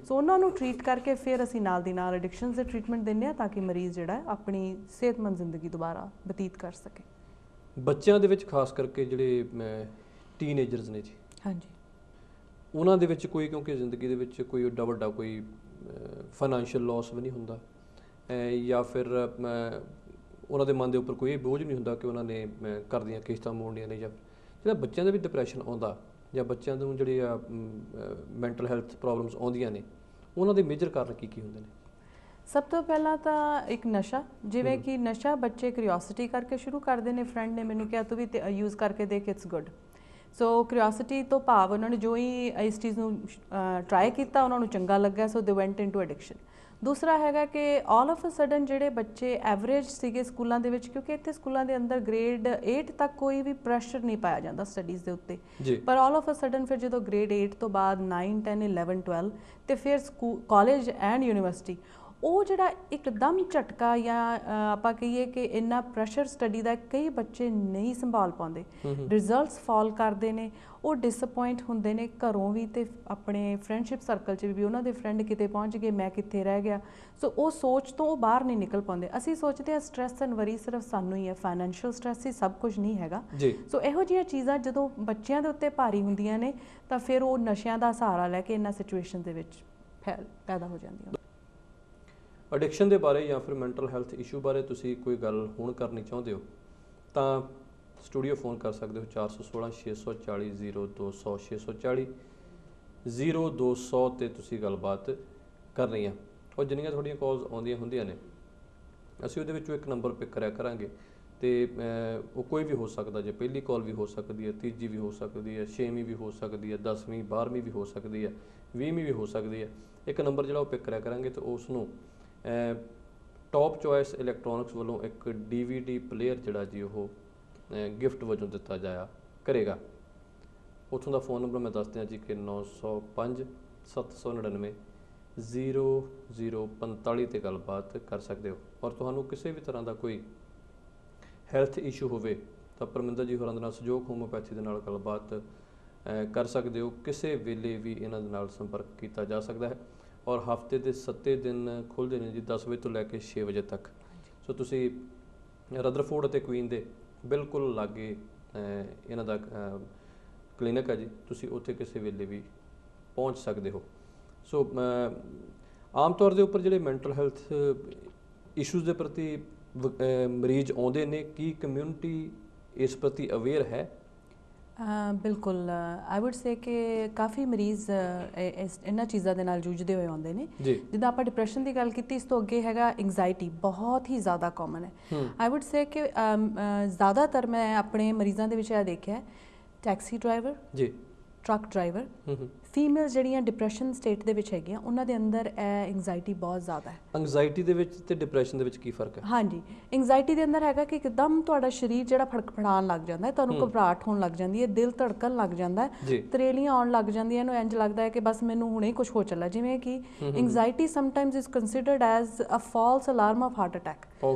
ਸੋ ਉਹਨਾਂ ਨੂੰ ਟਰੀਟ ਕਰਕੇ ਫਿਰ ਅਸੀਂ ਨਾਲ ਦੀ ਨਾਲ ਐਡਿਕਸ਼ਨਸ ਦੇ ਟਰੀਟਮੈਂਟ ਦਿੰਦੇ ਹਾਂ ਤਾਂ ਕਿ ਮਰੀਜ਼ ਜਿਹੜਾ ਆਪਣੀ ਸਿਹਤਮੰਦ ਜ਼ਿੰਦਗੀ ਦੁਬਾਰਾ ਬਤੀਤ ਕਰ ਸਕੇ। ਬੱਚਿਆਂ ਦੇ ਵਿੱਚ ਖਾਸ ਕਰਕੇ ਜਿਹੜੇ ਟੀਨੇਜਰਸ ਨੇ ਜੀ, ਹਾਂਜੀ, ਉਹਨਾਂ ਦੇ ਵਿੱਚ ਕੋਈ, ਕਿਉਂਕਿ ਜ਼ਿੰਦਗੀ ਦੇ ਵਿੱਚ ਕੋਈ ਏਡਾ ਵੱਡਾ ਕੋਈ ਫਾਈਨੈਂਸ਼ੀਅਲ ਲਾਸ ਵੀ ਨਹੀਂ ਹੁੰਦਾ, ਜਾਂ ਫਿਰ ਉਹਨਾਂ ਦੇ ਮਨ ਦੇ ਉੱਪਰ ਕੋਈ ਬੋਝ ਨਹੀਂ ਹੁੰਦਾ ਕਿ ਉਹਨਾਂ ਨੇ ਘਰ ਦੀਆਂ ਕਿਸ਼ਤਾਂ ਮੋੜਨੀਆਂ ਨੇ, ਜਾਂ ਜਿਹੜਾ ਬੱਚਿਆਂ ਦਾ ਵੀ ਡਿਪਰੈਸ਼ਨ ਆਉਂਦਾ ਜਾਂ ਬੱਚਿਆਂ ਨੂੰ ਜਿਹੜੇ ਆ ਮੈਂਟਲ ਹੈਲਥ ਪ੍ਰੋਬਲਮਸ ਆਉਂਦੀਆਂ ਨੇ, ਉਹਨਾਂ ਦੇ ਮੇਜਰ ਕਾਰਨ ਕੀ ਹੁੰਦੇ ਨੇ? ਸਭ ਤੋਂ ਪਹਿਲਾਂ ਤਾਂ ਇੱਕ ਨਸ਼ਾ, ਜਿਵੇਂ ਕਿ ਨਸ਼ਾ ਬੱਚੇ ਕਿਉਰਿਓਸਿਟੀ ਕਰਕੇ ਸ਼ੁਰੂ ਕਰਦੇ ਨੇ, ਫਰੈਂਡ ਨੇ ਮੈਨੂੰ ਕਿਹਾ ਤੂੰ ਵੀ ਯੂਜ਼ ਕਰਕੇ ਦੇਖ, ਇਟਸ ਗੁੱਡ। ਸੋ ਕਿਉਰਿਓਸਿਟੀ ਤੋਂ ਭਾਵ ਉਹਨਾਂ ਨੇ ਜੋ ਹੀ ਇਸ ਚੀਜ਼ ਨੂੰ ਟਰਾਈ ਕੀਤਾ, ਉਹਨਾਂ ਨੂੰ ਚੰਗਾ ਲੱਗਾ, ਸੋ ਦੇ ਵੈਂਟ ਇਨਟੂ ਐਡਿਕਸ਼ਨ। ਦੂਸਰਾ ਹੈਗਾ ਕਿ ਆਲ ਆਫ ਅ ਸਡਨ ਜਿਹੜੇ ਬੱਚੇ ਐਵਰੇਜ ਸੀਗੇ ਸਕੂਲਾਂ ਦੇ ਵਿੱਚ, ਕਿਉਂਕਿ ਇੱਥੇ ਸਕੂਲਾਂ ਦੇ ਅੰਦਰ ਗ੍ਰੇਡ 8 ਤੱਕ ਕੋਈ ਵੀ ਪ੍ਰੈਸ਼ਰ ਨਹੀਂ ਪਾਇਆ ਜਾਂਦਾ ਸਟੱਡੀਜ਼ ਦੇ ਉੱਤੇ, ਪਰ ਆਲ ਆਫ ਅ ਸਡਨ ਫਿਰ ਜਦੋਂ ਗ੍ਰੇਡ 8 ਤੋਂ ਬਾਅਦ 9, 10, 11, 12 ਤੇ ਫਿਰ ਕਾਲਜ ਐਂਡ ਯੂਨੀਵਰਸਿਟੀ, ਉਹ ਜਿਹੜਾ ਇੱਕਦਮ ਝਟਕਾ ਜਾਂ ਆਪਾਂ ਕਹੀਏ ਕਿ ਇੰਨਾ ਪ੍ਰੈਸ਼ਰ ਸਟੱਡੀ ਦਾ ਕਈ ਬੱਚੇ ਨਹੀਂ ਸੰਭਾਲ ਪਾਉਂਦੇ, ਰਿਜ਼ਲਟਸ ਫਾਲ ਕਰਦੇ ਨੇ, ਉਹ ਡਿਸਅਪੁਆਇੰਟ ਹੁੰਦੇ ਨੇ ਘਰੋਂ ਵੀ ਤੇ ਆਪਣੇ ਫਰੈਂਡਸ਼ਿਪ ਸਰਕਲ 'ਚ ਵੀ, ਉਹਨਾਂ ਦੇ ਫਰੈਂਡ ਕਿਤੇ ਪਹੁੰਚ ਗਏ, ਮੈਂ ਕਿੱਥੇ ਰਹਿ ਗਿਆ। ਸੋ ਉਹ ਸੋਚ ਤੋਂ ਉਹ ਬਾਹਰ ਨਹੀਂ ਨਿਕਲ ਪਾਉਂਦੇ। ਅਸੀਂ ਸੋਚਦੇ ਹਾਂ ਸਟ੍ਰੈਸ ਐਂਡ ਵਰੀ ਸਿਰਫ ਸਾਨੂੰ ਹੀ ਹੈ, ਫਾਈਨੈਂਸ਼ੀਅਲ ਸਟ੍ਰੈਸ ਹੀ ਸਭ ਕੁਝ ਨਹੀਂ ਹੈਗਾ। ਸੋ ਇਹੋ ਜਿਹੀਆਂ ਚੀਜ਼ਾਂ ਜਦੋਂ ਬੱਚਿਆਂ ਦੇ ਉੱਤੇ ਭਾਰੀ ਹੁੰਦੀਆਂ ਨੇ ਤਾਂ ਫਿਰ ਉਹ ਨਸ਼ਿਆਂ ਦਾ ਸਹਾਰਾ ਲੈ ਕੇ ਇਹਨਾਂ ਸਿਚੁਏਸ਼ਨ ਦੇ ਵਿੱਚ ਪੈਦਾ ਹੋ ਜਾਂਦੀਆਂ। ਐਡਿਕਸ਼ਨ ਦੇ ਬਾਰੇ ਜਾਂ ਫਿਰ ਮੈਂਟਲ ਹੈਲਥ ਇਸ਼ੂ ਬਾਰੇ ਤੁਸੀਂ ਕੋਈ ਗੱਲ ਹੁਣ ਕਰਨੀ ਚਾਹੁੰਦੇ ਹੋ ਤਾਂ ਸਟੂਡੀਓ ਫੋਨ ਕਰ ਸਕਦੇ ਹੋ 416 640 0200 640 0200 ਤੇ ਤੁਸੀਂ ਗੱਲਬਾਤ ਕਰਨੀ ਆ। ਔਰ ਜਿੰਨੀਆਂ ਤੁਹਾਡੀਆਂ ਕਾਲਸ ਆਉਂਦੀਆਂ ਹੁੰਦੀਆਂ ਨੇ ਅਸੀਂ ਉਹਦੇ ਵਿੱਚੋਂ ਇੱਕ ਨੰਬਰ ਪਿਕ ਕਰਿਆ ਕਰਾਂਗੇ ਤੇ ਉਹ ਕੋਈ ਵੀ ਹੋ ਸਕਦਾ, ਜੇ ਪਹਿਲੀ ਕਾਲ ਵੀ ਹੋ ਸਕਦੀ ਹੈ, ਤੀਜੀ ਵੀ ਹੋ ਸਕਦੀ ਹੈ, 6ਵੀਂ ਵੀ ਹੋ ਸਕਦੀ ਹੈ, 10ਵੀਂ 12ਵੀਂ ਵੀ ਹੋ ਸਕਦੀ ਹੈ, 20ਵੀਂ ਵੀ ਹੋ ਸਕਦੀ ਹੈ। ਇੱਕ ਨੰਬਰ ਜਿਹੜਾ ਉਹ ਪਿਕ ਕਰਿਆ ਕਰਾਂਗੇ ਤੇ ਉਸ ਨੂੰ ਟੌਪ ਚੋਇਸ ਇਲੈਕਟ੍ਰੋਨਿਕਸ ਵੱਲੋਂ ਇੱਕ DVD ਪਲੇਅਰ ਜਿਹੜਾ ਜੀ ਉਹ ਗਿਫਟ ਵਜੋਂ ਦਿੱਤਾ ਜਾਇਆ ਕਰੇਗਾ। ਉੱਥੋਂ ਦਾ ਫ਼ੋਨ ਨੰਬਰ ਮੈਂ ਦੱਸ ਦਿਆਂ ਜੀ ਕਿ 905 799 0045 ਤੇ ਗੱਲਬਾਤ ਕਰ ਸਕਦੇ ਹੋ। ਔਰ ਤੁਹਾਨੂੰ ਕਿਸੇ ਵੀ ਤਰ੍ਹਾਂ ਦਾ ਕੋਈ ਹੈਲਥ ਇਸ਼ੂ ਹੋਵੇ ਤਾਂ ਪਰਮਿੰਦਰ ਜੀ ਹੋਰਾਂ ਦੇ ਨਾਲ ਸਹਿਯੋਗ ਹੋਮੋਪੈਥੀ ਦੇ ਨਾਲ ਗੱਲਬਾਤ ਕਰ ਸਕਦੇ ਹੋ। ਕਿਸੇ ਵੇਲੇ ਵੀ ਇਹਨਾਂ ਦੇ ਨਾਲ ਸੰਪਰਕ ਕੀਤਾ ਜਾ ਸਕਦਾ ਹੈ ਔਰ ਹਫਤੇ ਦੇ 7 ਦਿਨ ਖੁੱਲ੍ਹਦੇ ਨੇ ਜੀ 10 ਵਜੇ ਤੋਂ ਲੈ ਕੇ 6 ਵਜੇ ਤੱਕ। ਸੋ ਤੁਸੀਂ ਰਦਰਫੋਰਡ ਅਤੇ ਕੁਈਨ ਦੇ ਬਿਲਕੁਲ ਲਾਗੇ ਇਹਨਾਂ ਦਾ ਕਲੀਨਿਕ ਹੈ ਜੀ, ਤੁਸੀਂ ਉੱਥੇ ਕਿਸੇ ਵੇਲੇ ਵੀ ਪਹੁੰਚ ਸਕਦੇ ਹੋ। ਸੋ ਆਮ ਤੌਰ ਦੇ ਉੱਪਰ ਜਿਹੜੇ ਮੈਂਟਲ ਹੈਲਥ ਇਸ਼ੂਜ਼ ਦੇ ਪ੍ਰਤੀ ਮਰੀਜ਼ ਆਉਂਦੇ ਨੇ, ਕੀ ਕਮਿਊਨਿਟੀ ਇਸ ਪ੍ਰਤੀ ਅਵੇਅਰ ਹੈ? ਬਿਲਕੁਲ ਆਈ ਵੁੱਡ ਸੇ ਕਿ ਕਾਫੀ ਮਰੀਜ਼ ਇਹਨਾਂ ਚੀਜ਼ਾਂ ਦੇ ਨਾਲ ਜੂਝਦੇ ਹੋਏ ਆਉਂਦੇ ਨੇ। ਜਿੱਦਾਂ ਆਪਾਂ ਡਿਪਰੈਸ਼ਨ ਦੀ ਗੱਲ ਕੀਤੀ, ਇਸ ਤੋਂ ਅੱਗੇ ਹੈਗਾ ਐਂਗਜ਼ਾਇਟੀ, ਬਹੁਤ ਹੀ ਜ਼ਿਆਦਾ ਕਾਮਨ ਹੈ। ਆਈ ਵੁੱਡ ਸੇ ਕਿ ਜ਼ਿਆਦਾਤਰ ਮੈਂ ਆਪਣੇ ਮਰੀਜ਼ਾਂ ਦੇ ਵਿੱਚ ਇਹ ਦੇਖਿਆ ਟੈਕਸੀ ਡਰਾਈਵਰ ਜੀ, ਟਰੱਕ ਡਰਾਈਵਰ, ਫੀਮੇਲ ਜਿਹੜੀਆਂ ਡਿਪਰੈਸ਼ਨ ਸਟੇਟ ਦੇ ਵਿੱਚ ਹੈਗੀਆਂ ਉਹਨਾਂ ਦੇ ਅੰਦਰ ਇਹ ਐਂਗਜ਼ਾਇਟੀ ਬਹੁਤ ਜ਼ਿਆਦਾ ਹੈ। ਐਂਗਜ਼ਾਇਟੀ ਦੇ ਵਿੱਚ ਤੇ ਡਿਪਰੈਸ਼ਨ ਦੇ ਵਿੱਚ ਕੀ ਫਰਕ ਹੈ? ਹਾਂਜੀ, ਐਂਗਜ਼ਾਇਟੀ ਦੇ ਅੰਦਰ ਹੈਗਾ ਕਿ ਇੱਕਦਮ ਤੁਹਾਡਾ ਸਰੀਰ ਜਿਹੜਾ ਫੜਫੜਾਉਣ ਲੱਗ ਜਾਂਦਾ ਹੈ, ਤੁਹਾਨੂੰ ਘਬਰਾਹਟ ਹੋਣ ਲੱਗ ਜਾਂਦੀ ਹੈ, ਦਿਲ ਧੜਕਣ ਲੱਗ ਜਾਂਦਾ ਹੈ, ਤਰੇਲੀਆਂ ਆਉਣ ਲੱਗ ਜਾਂਦੀਆਂ, ਇਹਨੂੰ ਇੰਝ ਲੱਗਦਾ ਹੈ ਕਿ ਬਸ ਮੈਨੂੰ ਹੁਣੇ ਕੁਝ ਹੋ ਚੱਲਾ। ਜਿਵੇਂ ਕਿ anxiety sometimes is considered as a false alarm of heart attack.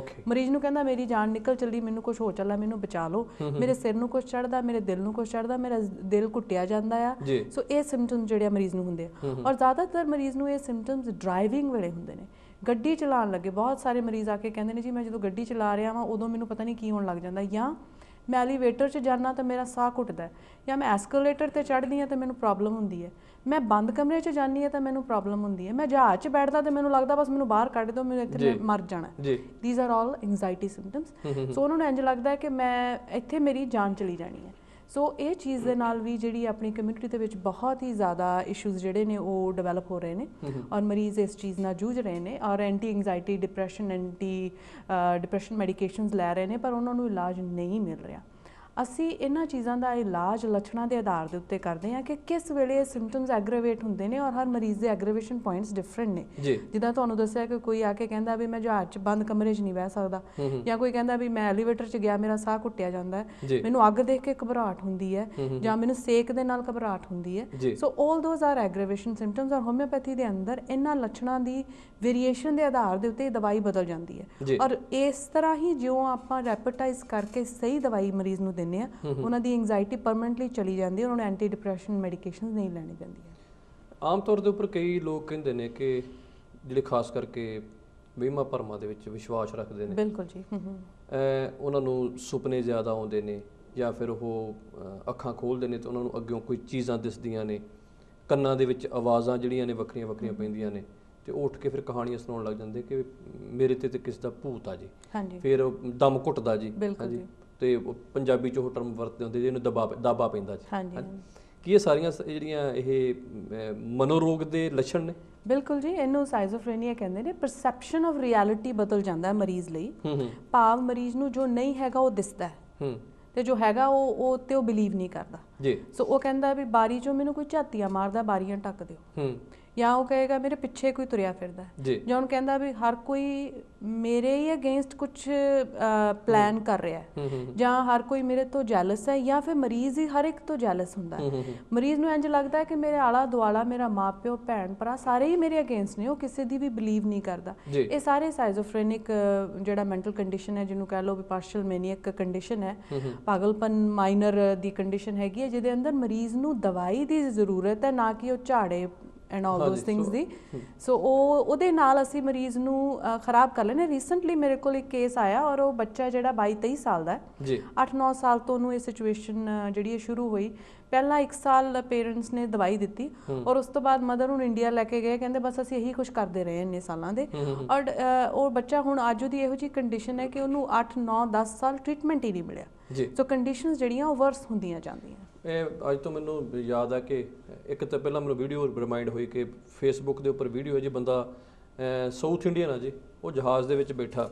ਮਰੀਜ਼ ਨੂੰ ਕਹਿੰਦਾ ਮੇਰੀ ਜਾਨ ਨਿਕਲ ਚੱਲੀ, ਮੈਨੂੰ ਕੁਝ ਹੋ ਚੱਲਾ, ਮੈਨੂੰ ਬਚਾ ਲਓ, ਮੇਰੇ ਸਿਰ ਨੂੰ ਕੁਝ ਚੜ੍ਹਦਾ, ਮੇਰੇ ਦਿਲ ਨੂੰ ਕੁਝ ਚੜ੍ਹਦਾ, ਮੇਰਾ ਦਿਲ ਘੁੱਟਿਆ ਜਾਂਦਾ ਆ। ਸੋ ਇਹ ਸਿੰਪਟਮਸ ਜਿਹੜੇ ਮਰੀਜ਼ ਨੂੰ ਹੁੰਦੇ ਆ। ਔਰ ਜ਼ਿਆਦਾਤਰ ਮਰੀਜ਼ ਨੂੰ ਇਹ ਸਿੰਪਟਮਸ ਡਰਾਈਵਿੰਗ ਵੇਲੇ ਹੁੰਦੇ ਨੇ, ਗੱਡੀ ਚਲਾਉਣ ਲੱਗੇ। ਬਹੁਤ ਸਾਰੇ ਮਰੀਜ਼ ਆ ਕੇ ਕਹਿੰਦੇ ਨੇ ਜੀ ਮੈਂ ਜਦੋਂ ਗੱਡੀ ਚਲਾ ਰਿਹਾ ਵਾਂ ਉਦੋਂ ਮੈਨੂੰ ਪਤਾ ਨਹੀਂ ਕੀ ਹੋਣ ਲੱਗ ਜਾਂਦਾ, ਜਾਂ ਮੈਂ ਐਲੀਵੇਟਰ 'ਚ ਜਾਂਦਾ ਤਾਂ ਮੇਰਾ ਸਾਹ ਘੁੱਟਦਾ, ਜਾਂ ਮੈਂ ਐਸਕੇਲੇਟਰ 'ਤੇ ਚੜ੍ਹਦੀ ਹਾਂ ਤਾਂ ਮੈਨੂੰ ਪ੍ਰੋਬਲਮ ਹੁੰਦੀ ਹੈ, ਮੈਂ ਬੰਦ ਕਮਰੇ 'ਚ ਜਾਂਦੀ ਹਾਂ ਤਾਂ ਮੈਨੂੰ ਪ੍ਰੋਬਲਮ ਹੁੰਦੀ ਹੈ, ਮੈਂ ਜਹਾਜ਼ 'ਚ ਬੈਠਦਾ ਤਾਂ ਮੈਨੂੰ ਲੱਗਦਾ ਬਸ ਮੈਨੂੰ ਬਾਹਰ ਕੱਢ ਦਿਓ, ਮੈਨੂੰ ਇੱਥੇ ਮਰ ਜਾਣਾ। These are all anxiety symptoms. So ਉਹਨਾਂ ਨੂੰ ਇੰਝ ਲੱਗਦਾ ਹੈ ਕਿ ਮੈਂ ਇੱਥੇ ਮੇਰੀ ਜਾਨ ਚਲੀ ਜਾਣੀ ਹੈ। ਸੋ ਇਹ ਚੀਜ਼ ਦੇ ਨਾਲ ਵੀ ਜਿਹੜੀ ਆਪਣੀ ਕਮਿਊਨਿਟੀ ਦੇ ਵਿੱਚ ਬਹੁਤ ਹੀ ਜ਼ਿਆਦਾ ਇਸ਼ੂਜ਼ ਜਿਹੜੇ ਨੇ ਉਹ ਡਿਵੈਲਪ ਹੋ ਰਹੇ ਨੇ ਔਰ ਮਰੀਜ਼ ਇਸ ਚੀਜ਼ ਨਾਲ ਜੂਝ ਰਹੇ ਨੇ ਔਰ ਐਂਟੀ ਐਂਗਜ਼ਾਇਟੀ ਡਿਪਰੈਸ਼ਨ ਮੈਡੀਕੇਸ਼ਨਸ ਲੈ ਰਹੇ ਨੇ, ਪਰ ਉਹਨਾਂ ਨੂੰ ਇਲਾਜ ਨਹੀਂ ਮਿਲ ਰਿਹਾ। ਅਸੀਂ ਇਹਨਾਂ ਚੀਜ਼ਾਂ ਦਾ ਇਲਾਜ ਲੱਛਣਾਂ ਦੇ ਆਧਾਰ ਦੇ ਉੱਤੇ ਕਰਦੇ ਹਾਂ ਕਿ ਕਿਸ ਵੇਲੇ ਇਹ ਸਿੰਪਟਮਸ ਐਗਰੇਵੇਟ ਹੁੰਦੇ ਨੇ ਔਰ ਹਰ ਮਰੀਜ਼ ਦੇ ਐਗਰੇਵੇਸ਼ਨ ਪੁਆਇੰਟਸ ਡਿਫਰੈਂਟ ਨੇ। ਜਿੱਦਾਂ ਤੁਹਾਨੂੰ ਦੱਸਿਆ ਕਿ ਕੋਈ ਆ ਕੇ ਕਹਿੰਦਾ ਵੀ ਮੈਂ ਜਹਾਜ਼ 'ਚ ਬੰਦ ਕਮਰੇ 'ਚ ਨਹੀਂ ਬਹਿ ਸਕਦਾ, ਜਾਂ ਕੋਈ ਕਹਿੰਦਾ ਵੀ ਮੈਂ ਐਲੀਵੇਟਰ 'ਚ ਗਿਆ ਮੇਰਾ ਸਾਹ ਘੁੱਟਿਆ ਜਾਂਦਾ ਹੈ, ਮੈਨੂੰ ਅੱਗ ਦੇਖ ਕੇ ਘਬਰਾਹਟ ਹੁੰਦੀ ਹੈ, ਜਾਂ ਮੈਨੂੰ ਸੇਕ ਦੇ ਨਾਲ ਘਬਰਾਹਟ ਹੁੰਦੀ ਹੈ। ਸੋ ਆਲ ਦੋਜ਼ ਆਰ ਐਗਰੇਵੇਸ਼ਨ ਸਿੰਪਟਮਸ। ਔਰ ਹੋਮਿਓਪੈਥੀ ਦੇ ਅੰਦਰ ਇਹਨਾਂ ਲੱਛਣਾਂ ਦੀ ਵੇਰੀਏਸ਼ਨ ਦੇ ਆਧਾਰ ਦੇ ਉੱਤੇ ਦਵਾਈ ਬਦਲ ਜਾਂਦੀ ਹੈ ਔਰ ਇਸ ਤਰ੍ਹਾਂ ਹੀ ਜਿਉਂ ਆਪਾਂ ਰੈਪੇਟਾਈਜ਼ ਕਰਕੇ ਸਹੀ ਦਵਾਈ ਮਰੀਜ਼ ਨੂੰ ਦਿੰਦੇ ਆ, ਉਹਨਾਂ ਦੀ ਐਂਗਜ਼ਾਇਟੀ ਪਰਮਨੈਂਟਲੀ ਚਲੀ ਜਾਂਦੀ ਹੈ, ਉਹਨਾਂ ਨੂੰ ਐਂਟੀ ਡਿਪਰੈਸ਼ਨ ਮੈਡੀਕੇਸ਼ਨਸ ਨਹੀਂ ਲੈਣੀ ਪੈਂਦੀਆਂ। ਆਮ ਤੌਰ ਦੇ ਉੱਪਰ ਕਈ ਲੋਕ ਕਹਿੰਦੇ ਨੇ ਕਿ ਜਿਹੜੇ ਖਾਸ ਕਰਕੇ ਵਹਿਮਾਂ ਭਰਮਾਂ ਦੇ ਵਿੱਚ ਵਿਸ਼ਵਾਸ ਰੱਖਦੇ ਨੇ, ਬਿਲਕੁਲ ਜੀ, ਉਹਨਾਂ ਨੂੰ ਸੁਪਨੇ ਜ਼ਿਆਦਾ ਆਉਂਦੇ ਨੇ, ਜਾਂ ਫਿਰ ਉਹ ਅੱਖਾਂ ਖੋਲ੍ਹਦੇ ਨੇ ਤੇ ਉਹਨਾਂ ਨੂੰ ਅੱਗਿਓਂ ਕੋਈ ਚੀਜ਼ਾਂ ਦਿਸਦੀਆਂ ਨੇ, ਕੰਨਾਂ ਦੇ ਵਿੱਚ ਆਵਾਜ਼ਾਂ ਜਿਹੜੀਆਂ ਨੇ ਵੱਖਰੀਆਂ ਵੱਖਰੀਆਂ ਪੈਂਦੀਆਂ ਨੇ, ਤੇ ਉੱਠ ਕੇ ਫਿਰ ਕਹਾਣੀਆਂ ਸੁਣਾਉਣ ਲੱਗ ਜਾਂਦੇ ਕਿ ਮੇਰੇ ਤੇ ਕਿਸ ਦਾ ਭੂਤ ਆ ਜੀ, ਫਿਰ ਦਮ ਘੁੱਟਦਾ ਜੀ, ਹਾਂਜੀ, ਤੇ ਪੰਜਾਬੀ 'ਚ ਉਹ ਟਰਮ ਵਰਤਦੇ ਹੁੰਦੇ ਜਿਹਨੂੰ ਦਾਬਾ ਪੈਂਦਾ ਜੀ। ਕੀ ਇਹ ਸਾਰੀਆਂ ਜਿਹੜੀਆਂ ਇਹ ਮਨੋਰੋਗ ਦੇ ਲੱਛਣ ਨੇ? ਬਿਲਕੁਲ ਜੀ, ਇਹਨੂੰ ਸਾਈਜ਼ੋਫਰੇਨੀਆ ਕਹਿੰਦੇ ਨੇ। ਪਰਸੈਪਸ਼ਨ ਆਫ ਰਿਐਲਿਟੀ ਬਦਲ ਜਾਂਦਾ ਹੈ ਮਰੀਜ਼ ਲਈ। ਭਾਵ ਮਰੀਜ਼ ਨੂੰ ਜੋ ਨਹੀਂ ਹੈਗਾ ਉਹ ਦਿਸਦਾ ਹੈ ਤੇ ਜੋ ਹੈਗਾ ਉਹ ਬਿਲੀਵ ਨਹੀਂ ਕਰਦਾ ਜੀ। ਸੋ ਉਹ ਕਹਿੰਦਾ ਵੀ ਬਾਰੀ 'ਚੋਂ ਮੈਨੂੰ ਕੋਈ ਝਾਤੀਆਂ ਮਾਰਦਾ, ਬਾਰੀਆਂ ਢੱਕ ਦਿਓ, ਜਾਂ ਉਹ ਕਹੇਗਾ ਮੇਰੇ ਪਿੱਛੇ ਕੋਈ ਤੁਰਿਆ ਫਿਰਦਾ, ਜਾਂ ਉਹਨੂੰ ਕਹਿੰਦਾ ਵੀ ਹਰ ਕੋਈ ਮੇਰੇ ਹੀ ਅਗੇਂਸਟ ਕੁਝ ਪਲਾਨ ਕਰ ਰਿਹਾ, ਜਾਂ ਹਰ ਕੋਈ ਮੇਰੇ ਤੋਂ ਜੈਲਸ ਹੈ, ਜਾਂ ਫਿਰ ਮਰੀਜ਼ ਹੀ ਹਰ ਇੱਕ ਤੋਂ ਜੈਲਸ ਹੁੰਦਾ। ਮਰੀਜ਼ ਨੂੰ ਇੰਝ ਲੱਗਦਾ ਹੈ ਕਿ ਮੇਰੇ ਆਲਾ ਦੁਆਲਾ ਮੇਰਾ ਮਾਂ ਪਿਓ ਭੈਣ ਭਰਾ ਸਾਰੇ ਹੀ ਮੇਰੇ ਅਗੇਂਸਟ ਨੇ, ਉਹ ਕਿਸੇ ਦੀ ਵੀ ਬਿਲੀਵ ਨਹੀਂ ਕਰਦਾ। ਇਹ ਸਾਰੇ ਸਾਈਜ਼ੋਫਰੇਨਿਕ ਜਿਹੜਾ ਮੈਂਟਲ ਕੰਡੀਸ਼ਨ ਹੈ, ਜਿਹਨੂੰ ਕਹਿ ਲਓ ਵੀ ਪਾਰਸ਼ਲ ਮੈਨੀਅਕ ਕੰਡੀਸ਼ਨ ਹੈ, ਪਾਗਲਪਨ ਮਾਈਨਰ ਦੀ ਕੰਡੀਸ਼ਨ ਹੈਗੀ ਹੈ, ਜਿਹਦੇ ਅੰਦਰ ਮਰੀਜ਼ ਨੂੰ ਦਵਾਈ ਦੀ ਜ਼ਰੂਰਤ ਹੈ, ਨਾ ਕਿ ਉਹ ਝਾੜੇ ਐਂਡ ਆਲ ਦੋਸ ਥਿੰਗਸ ਦੀ। ਸੋ ਉਹਦੇ ਨਾਲ ਅਸੀਂ ਮਰੀਜ਼ ਨੂੰ ਖਰਾਬ ਕਰ ਲੈਂਦੇ। ਰੀਸੈਂਟਲੀ ਮੇਰੇ ਕੋਲ ਇੱਕ ਕੇਸ ਆਇਆ ਔਰ ਉਹ ਬੱਚਾ ਜਿਹੜਾ 22-23 ਸਾਲ ਦਾ ਹੈ, 8-9 ਸਾਲ ਤੋਂ ਉਹਨੂੰ ਇਹ ਸਿਚੁਏਸ਼ਨ ਜਿਹੜੀ ਹੈ ਸ਼ੁਰੂ ਹੋਈ। ਪਹਿਲਾਂ 1 ਸਾਲ ਪੇਰੈਂਟਸ ਨੇ ਦਵਾਈ ਦਿੱਤੀ ਔਰ ਉਸ ਤੋਂ ਬਾਅਦ ਮਦਰ ਨੂੰ ਇੰਡੀਆ ਲੈ ਕੇ ਗਏ, ਕਹਿੰਦੇ ਬਸ ਅਸੀਂ ਇਹੀ ਕੁਝ ਕਰਦੇ ਰਹੇ ਇੰਨੇ ਸਾਲਾਂ ਦੇ। ਔਰ ਉਹ ਬੱਚਾ ਹੁਣ ਅੱਜ ਉਹਦੀ ਇਹੋ ਜਿਹੀ ਕੰਡੀਸ਼ਨ ਹੈ ਕਿ ਉਹਨੂੰ 8-9-10 ਸਾਲ ਟ੍ਰੀਟਮੈਂਟ ਹੀ ਨਹੀਂ ਮਿਲਿਆ। ਸੋ ਕੰਡੀਸ਼ਨਸ ਜਿਹੜੀਆਂ ਉਹ ਵਰਸ ਹੁੰਦੀਆਂ ਜਾਂਦੀਆਂ। ਇਹ ਅੱਜ ਤੋਂ ਮੈਨੂੰ ਯਾਦ ਆ ਕਿ ਇੱਕ ਤਾਂ ਪਹਿਲਾਂ ਮੈਨੂੰ ਵੀਡੀਓ ਰਿਮਾਈਂਡ ਹੋਈ ਕਿ ਫੇਸਬੁੱਕ ਦੇ ਉੱਪਰ ਵੀਡੀਓ ਹੈ ਜੀ, ਬੰਦਾ ਸਾਊਥ ਇੰਡੀਅਨ ਆ ਜੀ, ਉਹ ਜਹਾਜ਼ ਦੇ ਵਿੱਚ ਬੈਠਾ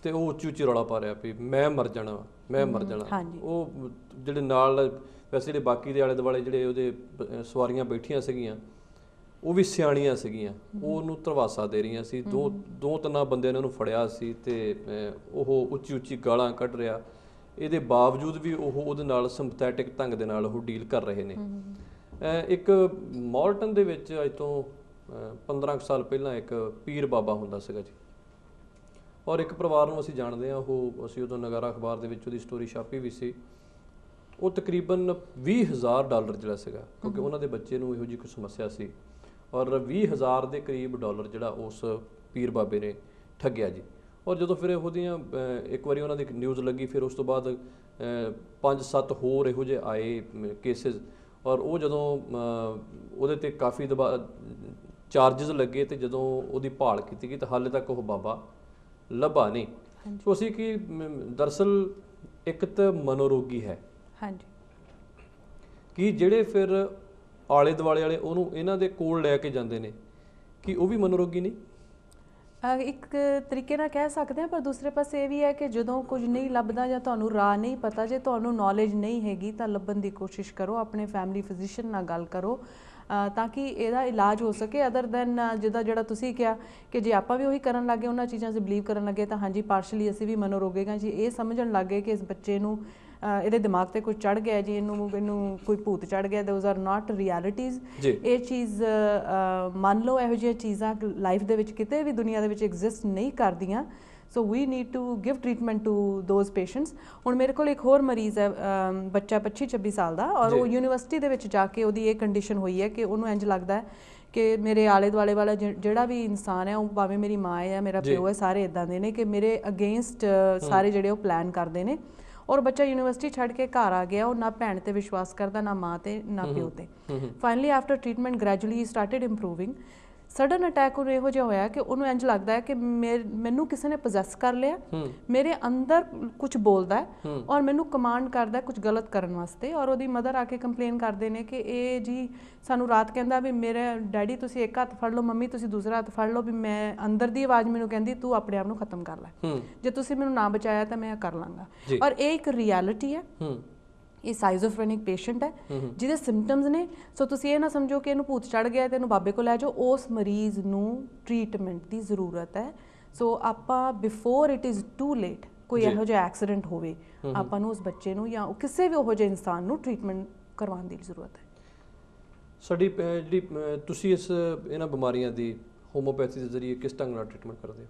ਤੇ ਉਹ ਉੱਚੀ ਉੱਚੀ ਰੌਲਾ ਪਾ ਰਿਹਾ ਵੀ ਮੈਂ ਮਰ ਜਾਣਾ, ਮੈਂ ਮਰ ਜਾਣਾ। ਉਹ ਜਿਹੜੇ ਨਾਲ ਵੈਸੇ ਜਿਹੜੇ ਬਾਕੀ ਦੇ ਆਲੇ ਦੁਆਲੇ ਜਿਹੜੇ ਉਹਦੇ ਸਵਾਰੀਆਂ ਬੈਠੀਆਂ ਸੀਗੀਆਂ ਉਹ ਵੀ ਸਿਆਣੀਆਂ ਸੀਗੀਆਂ, ਉਹ ਉਹਨੂੰ ਧਰਵਾਸਾ ਦੇ ਰਹੀਆਂ ਸੀ। ਦੋ ਤਿੰਨਾਂ ਬੰਦਿਆਂ ਨੇ ਉਹਨੂੰ ਫੜਿਆ ਸੀ ਤੇ ਉਹ ਉੱਚੀ ਉੱਚੀ ਗਾਲਾਂ ਕੱਢ ਰਿਹਾ। ਇਹਦੇ ਬਾਵਜੂਦ ਵੀ ਉਹ ਉਹਦੇ ਨਾਲ ਸਿੰਪਥੈਟਿਕ ਢੰਗ ਦੇ ਨਾਲ ਉਹ ਡੀਲ ਕਰ ਰਹੇ ਨੇ। ਇੱਕ ਮੌਲਟਨ ਦੇ ਵਿੱਚ ਅੱਜ ਤੋਂ 15 ਸਾਲ ਪਹਿਲਾਂ ਇੱਕ ਪੀਰ ਬਾਬਾ ਹੁੰਦਾ ਸੀਗਾ ਜੀ, ਔਰ ਇੱਕ ਪਰਿਵਾਰ ਨੂੰ ਅਸੀਂ ਜਾਣਦੇ ਹਾਂ। ਉਹ ਅਸੀਂ ਉਦੋਂ ਨਗਾਰਾ ਅਖਬਾਰ ਦੇ ਵਿੱਚ ਉਹਦੀ ਸਟੋਰੀ ਛਾਪੀ ਵੀ ਸੀ। ਉਹ ਤਕਰੀਬਨ $20,000 ਜਿਹੜਾ ਸੀਗਾ, ਕਿਉਂਕਿ ਉਹਨਾਂ ਦੇ ਬੱਚੇ ਨੂੰ ਇਹੋ ਜਿਹੀ ਕੋਈ ਸਮੱਸਿਆ ਸੀ, ਔਰ $20,000 ਦੇ ਕਰੀਬ ਡਾਲਰ ਜਿਹੜਾ ਉਸ ਪੀਰ ਬਾਬੇ ਨੇ ਠੱਗਿਆ ਜੀ। ਔਰ ਜਦੋਂ ਫਿਰ ਉਹਦੀਆਂ ਇੱਕ ਵਾਰੀ ਉਹਨਾਂ ਦੀ ਨਿਊਜ਼ ਲੱਗੀ, ਫਿਰ ਉਸ ਤੋਂ ਬਾਅਦ 5-7 ਹੋਰ ਇਹੋ ਜਿਹੇ ਆਏ ਕੇਸਿਸ, ਔਰ ਉਹ ਜਦੋਂ ਉਹਦੇ 'ਤੇ ਕਾਫੀ ਚਾਰਜਿਸ ਲੱਗੇ ਤੇ ਜਦੋਂ ਉਹਦੀ ਭਾਲ ਕੀਤੀ ਗਈ ਤਾਂ ਹਾਲੇ ਤੱਕ ਉਹ ਬਾਬਾ ਲੱਭਾ ਨਹੀਂ। ਸੋ ਅਸੀਂ ਕਿ ਦਰਅਸਲ ਇੱਕ ਤਾਂ ਮਨੋਰੋਗੀ ਹੈ ਕਿ ਜਿਹੜੇ ਫਿਰ ਆਲੇ ਦੁਆਲੇ ਵਾਲੇ ਉਹਨੂੰ ਇਹਨਾਂ ਦੇ ਕੋਲ ਲੈ ਕੇ ਜਾਂਦੇ ਨੇ, ਕਿ ਉਹ ਵੀ ਮਨੋਰੋਗੀ ਨਹੀਂ? ਇੱਕ ਤਰੀਕੇ ਨਾਲ ਕਹਿ ਸਕਦੇ ਹਾਂ, ਪਰ ਦੂਸਰੇ ਪਾਸੇ ਇਹ ਵੀ ਹੈ ਕਿ ਜਦੋਂ ਕੁਝ ਨਹੀਂ ਲੱਭਦਾ ਜਾਂ ਤੁਹਾਨੂੰ ਰਾਹ ਨਹੀਂ ਪਤਾ, ਜੇ ਤੁਹਾਨੂੰ ਨੌਲੇਜ ਨਹੀਂ ਹੈਗੀ ਤਾਂ ਲੱਭਣ ਦੀ ਕੋਸ਼ਿਸ਼ ਕਰੋ, ਆਪਣੇ ਫੈਮਿਲੀ ਫਿਜ਼ੀਸ਼ੀਅਨ ਨਾਲ ਗੱਲ ਕਰੋ ਤਾਂ ਕਿ ਇਹਦਾ ਇਲਾਜ ਹੋ ਸਕੇ। ਅਦਰ ਦੈਨ ਜਿਹੜਾ ਤੁਸੀਂ ਕਿਹਾ ਕਿ ਜੇ ਆਪਾਂ ਵੀ ਉਹੀ ਕਰਨ ਲੱਗੇ, ਉਹਨਾਂ ਚੀਜ਼ਾਂ 'ਚ ਬਿਲੀਵ ਕਰਨ ਲੱਗੇ ਤਾਂ ਹਾਂਜੀ ਪਾਰਸ਼ਲੀ ਅਸੀਂ ਵੀ ਮਨੋਰੋਗੇਗਾ ਜੀ। ਇਹ ਸਮਝਣ ਲੱਗ ਗਏ ਕਿ ਇਸ ਬੱਚੇ ਨੂੰ ਇਹਦੇ ਦਿਮਾਗ ਤੇ ਕੁਝ ਚੜ ਗਿਆ ਜੀ, ਇਹਨੂੰ ਕੋਈ ਭੂਤ ਚੜ ਗਿਆ। Those are not realities. ਇਹ ਚੀਜ਼ ਮੰਨ ਲਓ, ਇਹੋ ਜਿਹੀਆਂ ਚੀਜ਼ਾਂ ਲਾਈਫ ਦੇ ਵਿੱਚ ਕਿਤੇ ਵੀ ਦੁਨੀਆ ਦੇ ਵਿੱਚ ਐਗਜ਼ਿਸਟ ਨਹੀਂ ਕਰਦੀਆਂ। So we need to give treatment to those patients. ਹੁਣ ਮੇਰੇ ਕੋਲ ਇੱਕ ਹੋਰ ਮਰੀਜ਼ ਹੈ, ਬੱਚਾ 25-26 ਸਾਲ ਦਾ, ਔਰ ਉਹ ਯੂਨੀਵਰਸਿਟੀ ਦੇ ਵਿੱਚ ਜਾ ਕੇ ਉਹਦੀ ਇਹ ਕੰਡੀਸ਼ਨ ਹੋਈ ਹੈ ਕਿ ਉਹਨੂੰ ਇੰਝ ਲੱਗਦਾ ਹੈ ਕਿ ਮੇਰੇ ਆਲੇ ਦੁਆਲੇ ਵਾਲਾ ਜਿਹੜਾ ਵੀ ਇਨਸਾਨ ਹੈ, ਉਹ ਭਾਵੇਂ ਮੇਰੀ ਮਾਂ ਹੈ, ਮੇਰਾ ਪਿਓ ਹੈ, ਸਾਰੇ ਇੱਦਾਂ ਦੇ ਨੇ ਕਿ ਮੇਰੇ ਅਗੇਂਸਟ ਸਾਰੇ ਜਿਹੜੇ ਉਹ ਪਲਾਨ ਕਰਦੇ ਨੇ। ਔਰ ਬੱਚਾ ਯੂਨੀਵਰਸਿਟੀ ਛੱਡ ਕੇ ਘਰ ਆ ਗਿਆ, ਉਹ ਨਾ ਭੈਣ ਤੇ ਵਿਸ਼ਵਾਸ ਕਰਦਾ, ਨਾ ਮਾਂ ਤੇ, ਨਾ ਪਿਓ ਤੇ। Finally after treatment gradually started improving. Sudden attack ਉਹਨੂੰ ਇਹੋ ਜਿਹਾ ਹੋਇਆ ਕਿ ਉਹਨੂੰ ਇੰਝ ਲੱਗਦਾ ਹੈ ਕਿ ਮੈਨੂੰ ਕਿਸੇ ਨੇ ਪੋਜੈਸ ਕਰ ਲਿਆ, ਮੇਰੇ ਅੰਦਰ ਕੁਝ ਬੋਲਦਾ ਹੈ ਔਰ ਮੈਨੂੰ ਕਮਾਂਡ ਕਰਦਾ ਕੁਝ ਗਲਤ ਕਰਨ ਵਾਸਤੇ। ਔਰ ਉਹਦੀ ਮਦਰ ਆ ਕੇ ਕੰਪਲੇਨ ਕਰਦੇ ਨੇ ਕਿ ਇਹ ਜੀ ਸਾਨੂੰ ਰਾਤ ਕਹਿੰਦਾ ਵੀ ਮੇਰੇ ਡੈਡੀ ਤੁਸੀਂ ਇੱਕ ਹੱਥ ਫੜ ਲਓ, ਮੰਮੀ ਤੁਸੀਂ ਦੂਸਰਾ ਹੱਥ ਫੜ ਲਓ, ਵੀ ਮੈਂ ਅੰਦਰ ਦੀ ਆਵਾਜ਼ ਮੈਨੂੰ ਕਹਿੰਦੀ ਤੂੰ ਆਪਣੇ ਆਪ ਨੂੰ ਖਤਮ ਕਰ ਲੈ, ਜੇ ਤੁਸੀਂ ਮੈਨੂੰ ਨਾ ਬਚਾਇਆ ਤਾਂ ਮੈਂ ਕਰ ਲਾਂਗਾ। ਔਰ ਇਹ ਇੱਕ ਰਿਐਲਿਟੀ ਹੈ। ਇਹ ਸਾਈਜ਼ੋਫਰੈਨਿਕ ਪੇਸ਼ੈਂਟ ਹੈ ਜਿਹਦੇ ਸਿੰਪਟਮਸ ਨੇ। ਸੋ ਤੁਸੀਂ ਇਹ ਨਾ ਸਮਝੋ ਕਿ ਇਹਨੂੰ ਭੂਤ ਚੜ ਗਿਆ ਤੇ ਇਹਨੂੰ ਬਾਬੇ ਕੋਲ ਲੈ ਜਾਓ। ਉਸ ਮਰੀਜ਼ ਨੂੰ ਟ੍ਰੀਟਮੈਂਟ ਦੀ ਜ਼ਰੂਰਤ ਹੈ। ਸੋ ਆਪਾਂ before it is to late, ਕੋਈ ਇਹੋ ਜਿਹਾ ਐਕਸੀਡੈਂਟ ਹੋਵੇ, ਆਪਾਂ ਨੂੰ ਉਸ ਬੱਚੇ ਨੂੰ ਜਾਂ ਕਿਸੇ ਵੀ ਉਹੋ ਜਿਹੇ ਇਨਸਾਨ ਨੂੰ ਟ੍ਰੀਟਮੈਂਟ ਕਰਵਾਉਣ ਦੀ ਜ਼ਰੂਰਤ ਹੈ। ਸਾਡੀ ਜਿਹੜੀ ਤੁਸੀਂ ਇਹਨਾਂ ਬਿਮਾਰੀਆਂ ਦੀ ਹੋਮੋਪੈਥੀ ਦੇ ਜ਼ਰੀਏ ਕਿਸ ਢੰਗ ਨਾਲ ਟ੍ਰੀਟਮੈਂਟ ਕਰਦੇ ਹੋ?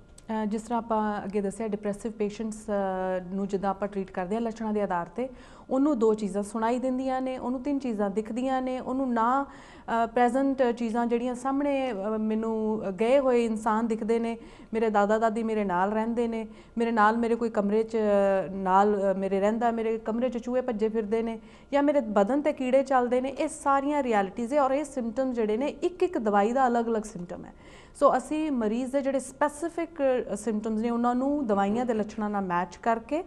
ਜਿਸ ਤਰ੍ਹਾਂ ਆਪਾਂ ਅੱਗੇ ਦੱਸਿਆ, ਡਿਪਰੈਸਿਵ ਪੇਸ਼ੈਂਟਸ ਨੂੰ ਜਿੱਦਾਂ ਆਪਾਂ ਟ੍ਰੀਟ ਕਰਦੇ ਹਾਂ ਲੱਛਣਾਂ ਦੇ ਆਧਾਰ 'ਤੇ, ਉਹਨੂੰ 2 ਚੀਜ਼ਾਂ ਸੁਣਾਈ ਦਿੰਦੀਆਂ ਨੇ, ਉਹਨੂੰ 3 ਚੀਜ਼ਾਂ ਦਿਖਦੀਆਂ ਨੇ, ਉਹਨੂੰ ਨਾ ਪ੍ਰੈਜ਼ੈਂਟ ਚੀਜ਼ਾਂ ਜਿਹੜੀਆਂ ਸਾਹਮਣੇ ਮੈਨੂੰ ਗਏ ਹੋਏ ਇਨਸਾਨ ਦਿਖਦੇ ਨੇ, ਮੇਰੇ ਦਾਦਾ ਦਾਦੀ ਮੇਰੇ ਨਾਲ ਰਹਿੰਦੇ ਨੇ, ਮੇਰੇ ਕੋਈ ਕਮਰੇ 'ਚ ਨਾਲ ਮੇਰੇ ਰਹਿੰਦਾ, ਮੇਰੇ ਕਮਰੇ 'ਚ ਚੂਹੇ ਭੱਜੇ ਫਿਰਦੇ ਨੇ, ਜਾਂ ਮੇਰੇ ਬਦਨ 'ਤੇ ਕੀੜੇ ਚੱਲਦੇ ਨੇ। ਇਹ ਸਾਰੀਆਂ ਰਿਐਲਿਟੀਜ਼ ਹੈ ਔਰ ਇਹ ਸਿੰਪਟਮ ਜਿਹੜੇ ਨੇ ਇੱਕ ਦਵਾਈ ਦਾ ਅਲੱਗ-ਅਲੱਗ ਸਿੰਪਟਮ ਹੈ। ਸੋ ਅਸੀਂ ਮਰੀਜ਼ ਦੇ ਜਿਹੜੇ ਸਪੈਸੀਫਿਕ ਸਿੰਪਟਮਸ ਨੇ ਉਹਨਾਂ ਨੂੰ ਦਵਾਈਆਂ ਦੇ ਲੱਛਣਾਂ ਨਾਲ ਮੈਚ ਕਰਕੇ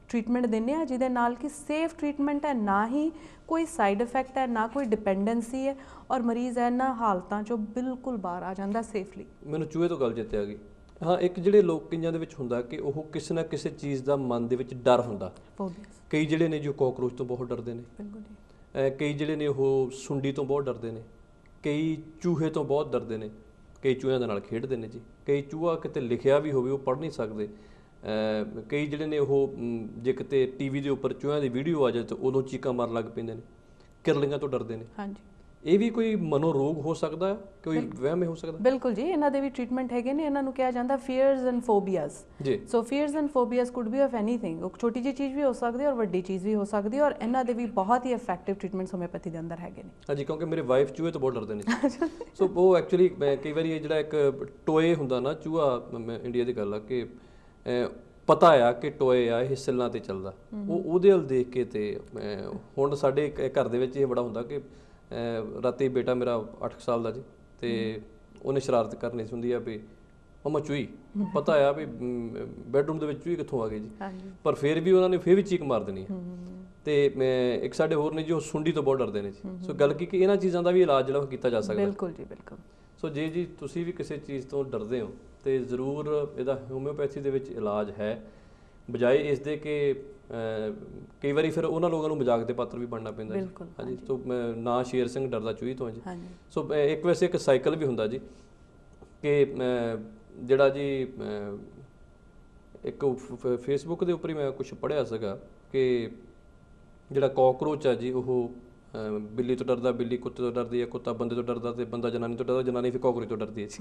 ਟ੍ਰੀਟਮੈਂਟ ਦਿੰਦੇ ਹਾਂ, ਜਿਹਦੇ ਨਾਲ ਕਿ ਸੇਫ ਟ੍ਰੀਟਮੈਂਟ ਹੈ, ਨਾ ਹੀ ਕੋਈ ਸਾਈਡ ਇਫੈਕਟ ਹੈ, ਨਾ ਕੋਈ ਡਿਪੈਂਡੈਂਸੀ ਹੈ, ਔਰ ਮਰੀਜ਼ ਇਹਨਾਂ ਹਾਲਤਾਂ 'ਚੋਂ ਬਿਲਕੁਲ ਬਾਹਰ ਆ ਜਾਂਦਾ ਸੇਫਲੀ। ਮੈਨੂੰ ਚੂਹੇ ਤੋਂ ਗੱਲ ਚੇਤੇ ਆ ਗਈ। ਹਾਂ, ਇੱਕ ਜਿਹੜੇ ਲੋਕ ਕਈਆਂ ਦੇ ਵਿੱਚ ਹੁੰਦਾ ਕਿ ਉਹ ਕਿਸੇ ਨਾ ਕਿਸੇ ਚੀਜ਼ ਦਾ ਮਨ ਦੇ ਵਿੱਚ ਡਰ ਹੁੰਦਾ। ਕਈ ਜਿਹੜੇ ਨੇ ਜੋ ਕਾਕਰੋਚ ਤੋਂ ਬਹੁਤ ਡਰਦੇ ਨੇ, ਕਈ ਜਿਹੜੇ ਨੇ ਉਹ ਸੁੰਡੀ ਤੋਂ ਬਹੁਤ ਡਰਦੇ ਨੇ, ਕਈ ਚੂਹੇ ਤੋਂ ਬਹੁਤ ਡਰਦੇ ਨੇ, ਕਈ ਚੂਹਿਆਂ ਦੇ ਨਾਲ ਖੇਡਦੇ ਨੇ ਜੀ, ਕਈ ਚੂਹਾ ਕਿਤੇ ਲਿਖਿਆ ਵੀ ਹੋਵੇ ਉਹ ਪੜ੍ਹ ਨਹੀਂ ਸਕਦੇ, ਕਈ ਜਿਹੜੇ ਨੇ ਉਹ ਜੇ ਕਿਤੇ TV ਦੇ ਉੱਪਰ ਚੂਹਿਆਂ ਦੀ ਵੀਡੀਓ ਆ ਜਾਏ ਤਾਂ ਉਦੋਂ ਚੀਕਾਂ ਮਾਰਨ ਲੱਗ ਪੈਂਦੇ ਨੇ, ਕਿਰਲੀਆਂ ਤੋਂ ਡਰਦੇ ਨੇ। ਇਹ ਵੀ ਕੋਈ ਮਨੋਰੋਗ ਹੋ ਸਕਦਾ ਹੈ, ਕੋਈ ਵਹਿਮ ਹੋ ਸਕਦਾ? ਬਿਲਕੁਲ ਜੀ, ਇਹਨਾਂ ਦੇ ਵੀ ਟ੍ਰੀਟਮੈਂਟ ਹੈਗੇ ਨੇ। ਇਹਨਾਂ ਨੂੰ ਕਿਹਾ ਜਾਂਦਾ ਫੀਅਰਸ ਐਂਡ ਫੋਬੀਆਜ਼ ਜੀ। So fears and phobias could be of anything. ਉਹ ਛੋਟੀ ਜਿਹੀ ਚੀਜ਼ ਵੀ ਹੋ ਸਕਦੀ ਹੈ ਔਰ ਵੱਡੀ ਚੀਜ਼ ਵੀ ਹੋ ਸਕਦੀ ਹੈ, ਔਰ ਇਹਨਾਂ ਦੇ ਵੀ ਬਹੁਤ ਹੀ ਇਫੈਕਟਿਵ ਟ੍ਰੀਟਮੈਂਟਸ ਹੋਮਿਓਪੈਥੀ ਦੇ ਅੰਦਰ ਹੈਗੇ ਨੇ। ਹਾਂਜੀ, ਕਿਉਂਕਿ ਮੇਰੇ ਵਾਈਫ ਚੂਹੇ ਤੋਂ ਬਹੁਤ ਡਰਦੇ ਨੇ। ਸੋ ਉਹ ਐਕਚੁਅਲੀ ਕਈ ਵਾਰੀ ਇਹ ਜਿਹੜਾ ਇੱਕ ਟੋਏ ਹੁੰਦਾ ਨਾ ਚੂਹਾ, ਇੰਡੀਆ ਦੀ ਗੱਲ ਆ ਕਿ ਪਤਾ ਆ ਕਿ ਟੋਏ ਆ ਇਹ ਸਿੱਲਾਂ ਤੇ ਚੱਲਦਾ, ਉਹਦੇ ਵੱਲ ਦੇਖ ਕੇ ਤੇ ਹੁਣ ਸਾਡੇ ਘਰ ਦੇ ਵਿੱਚ ਇਹ ਬੜਾ ਹੁੰਦਾ ਕਿ ਰਾਤੀ ਬੇਟਾ ਮੇਰਾ 8 ਸਾਲ ਦਾ ਜੀ, ਤੇ ਉਹਨੇ ਸ਼ਰਾਰਤ ਕਰਨੀ ਹੁੰਦੀ ਆ ਵੀ ਮਮਾ ਚੂਹੀ, ਪਤਾ ਆ ਵੀ ਬੈਡਰੂਮ ਦੇ ਵਿੱਚ ਚੂਹੀ ਕਿੱਥੋਂ ਆ ਗਈ ਜੀ, ਪਰ ਫਿਰ ਵੀ ਉਹਨਾਂ ਨੇ ਫਿਰ ਵੀ ਚੀਕ ਮਾਰ ਦੇਣੀ ਹੈ। ਤੇ ਇੱਕ ਸਾਡੇ ਹੋਰ ਨੇ ਜੀ, ਉਹ ਸੁੰਡੀ ਤੋਂ ਬਹੁਤ ਡਰਦੇ ਨੇ ਜੀ। ਸੋ ਗੱਲ ਕੀ ਕਿ ਇਹਨਾਂ ਚੀਜ਼ਾਂ ਦਾ ਵੀ ਇਲਾਜ ਜਿਹੜਾ ਉਹ ਕੀਤਾ ਜਾ ਸਕਦਾ। ਬਿਲਕੁਲ ਜੀ, ਬਿਲਕੁਲ। ਸੋ ਜੇ ਜੀ ਤੁਸੀਂ ਵੀ ਕਿਸੇ ਚੀਜ਼ ਤੋਂ ਡਰਦੇ ਹੋ ਤੇ ਜ਼ਰੂਰ ਇਹਦਾ ਹੋਮਿਓਪੈਥੀ ਦੇ ਵਿੱਚ ਇਲਾਜ ਹੈ, ਬਜਾਏ ਇਸ ਦੇ ਕਿ ਕਈ ਵਾਰੀ ਫਿਰ ਉਹਨਾਂ ਲੋਕਾਂ ਨੂੰ ਮਜ਼ਾਕ ਦੇ ਪਾਤਰ ਵੀ ਬਣਨਾ ਪੈਂਦਾ ਜੀ। ਹਾਂਜੀ, ਸੋ ਨਾਂ ਸ਼ੇਰ ਸਿੰਘ ਡਰਦਾ ਚੂਹੀ ਤੋਂ ਜੀ। ਸੋ ਇੱਕ ਵੈਸੇ ਇੱਕ ਸਾਈਕਲ ਵੀ ਹੁੰਦਾ ਜੀ ਕਿ ਜਿਹੜਾ ਜੀ ਇੱਕ ਫੇਸਬੁੱਕ ਦੇ ਉੱਪਰ ਹੀ ਮੈਂ ਕੁਝ ਪੜ੍ਹਿਆ ਸੀਗਾ ਕਿ ਜਿਹੜਾ ਕਾਕਰੋਚ ਆ ਜੀ, ਉਹ ਬਿੱਲੀ ਤੋਂ ਡਰਦਾ, ਬਿੱਲੀ ਕੁੱਤੇ ਤੋਂ ਡਰਦੀ ਹੈ, ਕੁੱਤਾ ਬੰਦੇ ਤੋਂ ਡਰਦਾ ਤੇ ਬੰਦਾ ਜਨਾਨੀ ਤੋਂ ਡਰਦਾ, ਜਨਾਨੀ ਫਿਰ ਕਾਕਰੋਚ ਤੋਂ ਡਰਦੀ ਹੈ ਜੀ।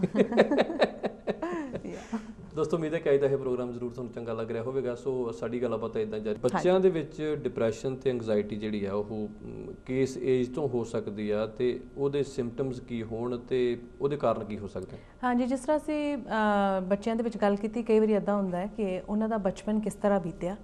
ਦੋਸਤੋ, ਉਮੀਦ ਹੈ ਕਿ ਅੱਜ ਦਾ ਇਹ ਪ੍ਰੋਗਰਾਮ ਜ਼ਰੂਰ ਤੁਹਾਨੂੰ ਚੰਗਾ ਲੱਗ ਰਿਹਾ ਹੋਵੇਗਾ। ਸੋ ਸਾਡੀ ਗੱਲਬਾਤ ਇੱਦਾਂ ਜਾਰੀ। ਬੱਚਿਆਂ ਦੇ ਵਿੱਚ ਡਿਪਰੈਸ਼ਨ ਤੇ ਐਂਗਜ਼ਾਇਟੀ ਜਿਹੜੀ ਆ ਉਹ ਕਿਸ ਏਜ ਤੋਂ ਹੋ ਸਕਦੀ ਆ ਤੇ ਉਹਦੇ ਸਿੰਪਟਮਸ ਕੀ ਹੋਣ ਤੇ ਉਹਦੇ ਕਾਰਨ ਕੀ ਹੋ ਸਕਦੇ? ਹਾਂਜੀ, ਜਿਸ ਤਰ੍ਹਾਂ ਅਸੀਂ ਬੱਚਿਆਂ ਦੇ ਵਿੱਚ ਗੱਲ ਕੀਤੀ, ਕਈ ਵਾਰੀ ਇੱਦਾਂ ਹੁੰਦਾ ਹੈ ਕਿ ਉਹਨਾਂ ਦਾ ਬਚਪਨ ਕਿਸ ਤਰ੍ਹਾਂ ਬੀਤਿਆ।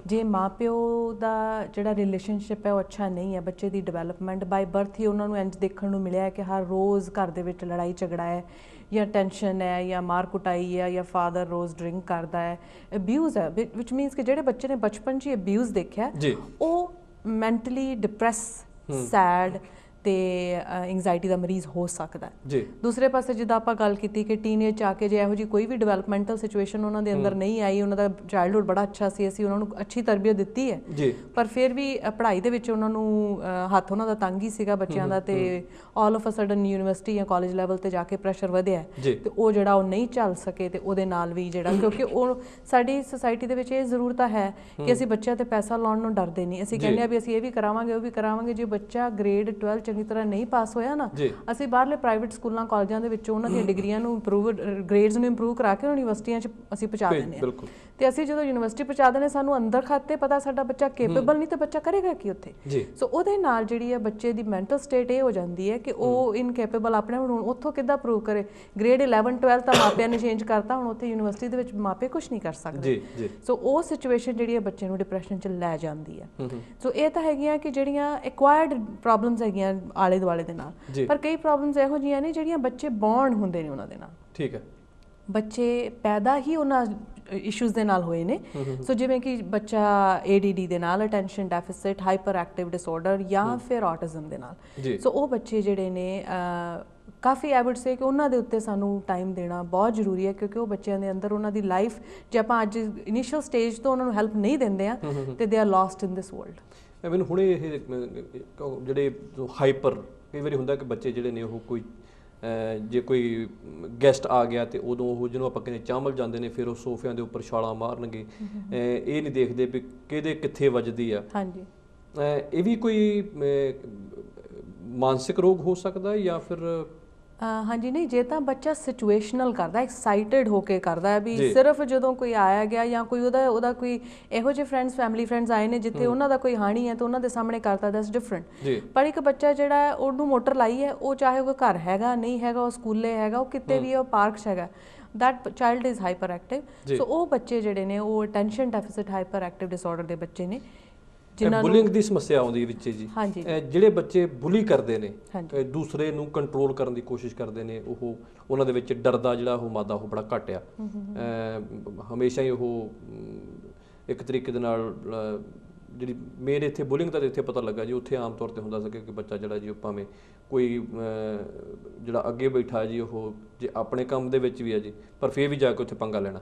ਜੇ ਮਾਂ-ਪਿਓ ਦਾ ਜਿਹੜਾ ਰਿਲੇਸ਼ਨਸ਼ਿਪ ਹੈ ਉਹ ਅੱਛਾ ਨਹੀਂ ਹੈ, ਬੱਚੇ ਦੀ ਡਿਵੈਲਪਮੈਂਟ ਬਾਈ ਬਰਥ ਹੀ ਉਹਨਾਂ ਨੂੰ ਇੰਝ ਦੇਖਣ ਨੂੰ ਮਿਲਿਆ ਹੈ ਕਿ ਹਰ ਰੋਜ਼ ਘਰ ਦੇ ਵਿੱਚ ਲੜਾਈ ਝਗੜਾ ਹੈ, ਜਾਂ ਟੈਨਸ਼ਨ ਹੈ, ਜਾਂ ਮਾਰ ਕੁਟਾਈ ਹੈ, ਜਾਂ ਫਾਦਰ ਰੋਜ਼ ਡਰਿੰਕ ਕਰਦਾ ਹੈ, ਅਬਿਊਜ਼ ਹੈ, ਵਿਚ ਮੀਨਸ ਕਿ ਜਿਹੜੇ ਬੱਚੇ ਨੇ ਬਚਪਨ 'ਚ ਹੀ ਅਬਿਊਜ਼ ਦੇਖਿਆ, ਉਹ ਮੈਂਟਲੀ ਡਿਪਰੈਸ, ਸੈਡ ਤੇ ਐਂਗਜ਼ਾਇਟੀ ਦਾ ਮਰੀਜ਼ ਹੋ ਸਕਦਾ ਹੈ। ਦੂਸਰੇ ਪਾਸੇ ਜਿੱਦਾਂ ਆਪਾਂ ਗੱਲ ਕੀਤੀ ਕਿ ਟੀਨੇਜ 'ਚ ਆ ਕੇ ਜੇ ਇਹੋ ਜਿਹੀ ਕੋਈ ਵੀ ਡਿਵੈਲਪਮੈਂਟਲ ਸਿਚੁਏਸ਼ਨ ਉਹਨਾਂ ਦੇ ਅੰਦਰ ਨਹੀਂ ਆਈ, ਉਹਨਾਂ ਦਾ ਚਾਈਲਡਹੁੱਡ ਬੜਾ ਅੱਛਾ ਸੀ, ਅਸੀਂ ਉਹਨਾਂ ਨੂੰ ਅੱਛੀ ਤਰਬੀਅਤ ਦਿੱਤੀ ਹੈ, ਪਰ ਫਿਰ ਵੀ ਪੜ੍ਹਾਈ ਦੇ ਵਿੱਚ ਉਹਨਾਂ ਨੂੰ ਹੱਥ ਉਹਨਾਂ ਦਾ ਤੰਗ ਹੀ ਸੀਗਾ ਬੱਚਿਆਂ ਦਾ, ਤੇ all of a sudden university ਜਾਂ ਕਾਲਜ ਲੈਵਲ ਤੇ ਜਾ ਕੇ ਪ੍ਰੈਸ਼ਰ ਵਧਿਆ ਤੇ ਉਹ ਜਿਹੜਾ ਉਹ ਨਹੀਂ ਚੱਲ ਸਕੇ, ਤੇ ਉਹਦੇ ਨਾਲ ਵੀ ਜਿਹੜਾ, ਕਿਉਂਕਿ ਉਹ ਸਾਡੀ ਸੁਸਾਇਟੀ ਦੇ ਵਿੱਚ ਇਹ ਜ਼ਰੂਰਤ ਹੈ ਕਿ ਅਸੀਂ ਬੱਚਿਆਂ ਤੇ ਪੈਸਾ ਲਾਉਣ ਨੂੰ ਡਰਦੇ ਨਹੀਂ। ਅਸੀਂ ਕਹਿੰਦੇ ਆ ਵੀ ਅਸੀਂ ਇਹ ਵੀ ਕਰਾਵਾਂਗੇ, ਉਹ ਵੀ ਕਰਾਵਾਂਗੇ। ਜੇ ਬੱਚਾ ਗ੍ਰੇਡ 12 ਚੰਗੀ ਤਰ੍ਹਾਂ ਨਹੀਂ ਪਾਸ ਹੋਇਆ ਨਾ, ਅਸੀਂ ਬਾਹਰਲੇ ਪ੍ਰਾਈਵੇਟ ਸਕੂਲਾਂ ਕਾਲਜਾਂ ਦੇ ਵਿੱਚੋਂ ਉਹਨਾਂ ਦੀਆਂ ਡਿਗਰੀਆਂ ਨੂੰ ਗ੍ਰੇਡਸ ਨੂੰ ਇੰਪਰੂਵ ਕਰਾ ਕੇ ਯੂਨੀਵਰਸਿਟੀਆਂ 'ਚ ਅਸੀਂ ਪਹੁੰਚਾ ਦਿੰਦੇ ਹਾਂ। ਤੇ ਅਸੀਂ ਜਦੋਂ ਯੂਨੀਵਰਸਿਟੀ ਪਹੁੰਚਾ ਦਿੰਦੇ, ਸਾਨੂੰ ਅੰਦਰ ਖਾਤੇ ਪਤਾ ਸਾਡਾ ਬੱਚਾ ਕੇਪੇਬਲ ਨਹੀਂ, ਤੇ ਬੱਚਾ ਕਰੇਗਾ ਕੀ ਉੱਥੇ? ਸੋ ਉਹਦੇ ਨਾਲ ਜਿਹੜੀ ਹੈ ਬੱਚੇ ਦੀ ਮੈਂਟਲ ਸਟੇਟ ਇਹ ਹੋ ਜਾਂਦੀ ਹੈ ਕਿ ਉਹ ਇਨਕੇਪੇਬਲ ਆਪਣੇ ਹੁਣ ਉੱਥੋਂ ਕਿੱਦਾਂ ਪ੍ਰੂਵ ਕਰੇ? ਗ੍ਰੇਡ 11 12 ਤਾਂ ਮਾਪਿਆਂ ਨੇ ਚੇਂਜ ਕਰਤਾ, ਹੁਣ ਉੱਥੇ ਯੂਨੀਵਰਸਿਟੀ ਦੇ ਵਿੱਚ ਮਾਪੇ ਕੁਝ ਨਹੀਂ ਕਰ ਸਕਦੇ। ਸੋ ਉਹ ਸਿਚੁਏਸ਼ਨ ਜਿਹੜੀ ਹੈ ਬੱਚੇ ਨੂੰ ਡਿਪਰੈਸ਼ਨ 'ਚ ਲੈ ਜਾਂਦੀ ਹੈ। ਸੋ ਇਹ ਤਾਂ ਹੈਗੀਆਂ ਕਿ ਜਿਹੜੀਆਂ ਐਕਵਾਇਰਡ ਪ੍ਰੋਬਲਮਸ ਹੈਗੀਆਂ ਆਲੇ ਦੁਆਲੇ ਦੇ ਨਾਲ, ਪਰ ਕਈ ਪ੍ਰੋਬਲਮਸ ਇਹੋ ਜਿਹੀਆਂ ਨੇ ਜਿਹੜੀਆਂ ਬੱਚੇ ਬੌਰਨ ਹੁੰਦੇ ਨੇ ਉਹਨਾਂ ਦੇ ਨਾਲ। ਠੀਕ ਹੈ, ਬੱਚੇ ਪੈਦਾ ਹੀ ਉਹਨਾਂ ਇਸ਼ੂਜ਼ ਦੇ ਨਾਲ ਹੋਏ ਨੇ। ਸੋ ਜਿਵੇਂ ਕਿ ਬੱਚਾ ADD ਦੇ ਨਾਲ, attention deficit hyperactive disorder, ਜਾਂ ਫਿਰ ਆਟਿਜ਼ਮ ਦੇ ਨਾਲ। ਸੋ ਉਹ ਬੱਚੇ ਜਿਹੜੇ ਨੇ ਕਾਫੀ ਆਈ ਵੁੱਡ ਸੇ ਕਿ ਉਹਨਾਂ ਦੇ ਉੱਤੇ ਸਾਨੂੰ ਟਾਈਮ ਦੇਣਾ ਬਹੁਤ ਜ਼ਰੂਰੀ ਹੈ, ਕਿਉਂਕਿ ਉਹ ਬੱਚਿਆਂ ਦੇ ਅੰਦਰ ਉਹਨਾਂ ਦੀ ਲਾਈਫ, ਜੇ ਆਪਾਂ ਅੱਜ ਇਨੀਸ਼ੀਅਲ ਸਟੇਜ ਤੋਂ ਉਹਨਾਂ ਨੂੰ ਹੈਲਪ ਨਹੀਂ ਦਿੰਦੇ ਆ ਤੇ they are lost in this world. ਮੈਨੂੰ ਹੁਣੇ ਇਹ ਜਿਹੜੇ ਹਾਈਪਰ, ਕਈ ਵਾਰੀ ਹੁੰਦਾ ਕਿ ਬੱਚੇ ਜਿਹੜੇ ਨੇ ਉਹ ਕੋਈ ਜੇ ਕੋਈ ਗੈਸਟ ਆ ਗਿਆ ਤੇ ਉਦੋਂ ਉਹ ਜਿਹਨੂੰ ਆਪਾਂ ਕਹਿੰਦੇ ਚਾਂਬਲ ਜਾਂਦੇ ਨੇ, ਫਿਰ ਉਹ ਸੋਫਿਆਂ ਦੇ ਉੱਪਰ ਛਾਲਾਂ ਮਾਰਨਗੇ, ਇਹ ਨਹੀਂ ਦੇਖਦੇ ਵੀ ਕਿਹਦੇ ਕਿੱਥੇ ਵੱਜਦੀ ਆ। ਹਾਂਜੀ, ਇਹ ਵੀ ਕੋਈ ਮਾਨਸਿਕ ਰੋਗ ਹੋ ਸਕਦਾ ਜਾਂ ਫਿਰ? ਹਾਂਜੀ, ਨਹੀਂ, ਜੇ ਤਾਂ ਬੱਚਾ ਸਿਚੁਏਸ਼ਨਲ ਕਰਦਾ, ਐਕਸਾਈਟਡ ਹੋ ਕੇ ਕਰਦਾ ਹੈ ਵੀ ਸਿਰਫ ਜਦੋਂ ਕੋਈ ਆਇਆ ਗਿਆ ਜਾਂ ਕੋਈ ਉਹਦਾ ਕੋਈ ਇਹੋ ਜਿਹੇ ਫੈਮਿਲੀ ਫਰੈਂਡਸ ਆਏ ਨੇ ਜਿੱਥੇ ਉਹਨਾਂ ਦਾ ਕੋਈ ਹਾਣੀ ਹੈ ਤਾਂ ਉਹਨਾਂ ਦੇ ਸਾਹਮਣੇ ਕਰਤਾ, ਦੈਟਸ ਡਿਫਰੈਂਟ। ਪਰ ਇੱਕ ਬੱਚਾ ਜਿਹੜਾ ਉਹਨੂੰ ਮੋਟਰ ਲਾਈ ਹੈ, ਉਹ ਚਾਹੇ ਉਹ ਘਰ ਹੈਗਾ ਨਹੀਂ ਹੈਗਾ, ਉਹ ਸਕੂਲੇ ਹੈਗਾ, ਉਹ ਕਿਤੇ ਵੀ, ਉਹ ਪਾਰਕ 'ਚ ਹੈਗਾ, that child is hyperactive। ਸੋ ਉਹ ਬੱਚੇ ਜਿਹੜੇ ਨੇ ਉਹ attention deficit hyperactive disorder ਦੇ ਬੱਚੇ ਨੇ। ਬੁਲਿੰਗ ਦੀ ਸਮੱਸਿਆ ਆਉਂਦੀ ਵਿੱਚ ਜੀ, ਜਿਹੜੇ ਬੱਚੇ ਬੁਲੀ ਕਰਦੇ ਨੇ, ਦੂਸਰੇ ਨੂੰ ਕੰਟਰੋਲ ਕਰਨ ਦੀ ਕੋਸ਼ਿਸ਼ ਕਰਦੇ ਨੇ, ਉਹਨਾਂ ਦੇ ਵਿੱਚ ਡਰ ਦਾ ਜਿਹੜਾ ਉਹ ਮਾਦਾ ਉਹ ਬੜਾ ਘੱਟ ਆ, ਹਮੇਸ਼ਾ ਹੀ ਉਹ ਇੱਕ ਤਰੀਕੇ ਦੇ ਨਾਲ ਜਿਹੜੀ ਮੇਨ ਇੱਥੇ ਬੁਲਿੰਗ ਦਾ ਇੱਥੇ ਪਤਾ ਲੱਗਾ ਜੀ, ਉੱਥੇ ਆਮ ਤੌਰ ਤੇ ਹੁੰਦਾ ਸੀ ਕਿ ਬੱਚਾ ਜਿਹੜਾ ਜੀ ਉਹ ਭਾਵੇਂ ਕੋਈ ਜਿਹੜਾ ਅੱਗੇ ਬੈਠਾ ਜੀ ਉਹ ਜੇ ਆਪਣੇ ਕੰਮ ਦੇ ਵਿੱਚ ਵੀ ਹੈ ਜੀ, ਪਰ ਫਿਰ ਵੀ ਜਾ ਕੇ ਉੱਥੇ ਪੰਗਾ ਲੈਣਾ।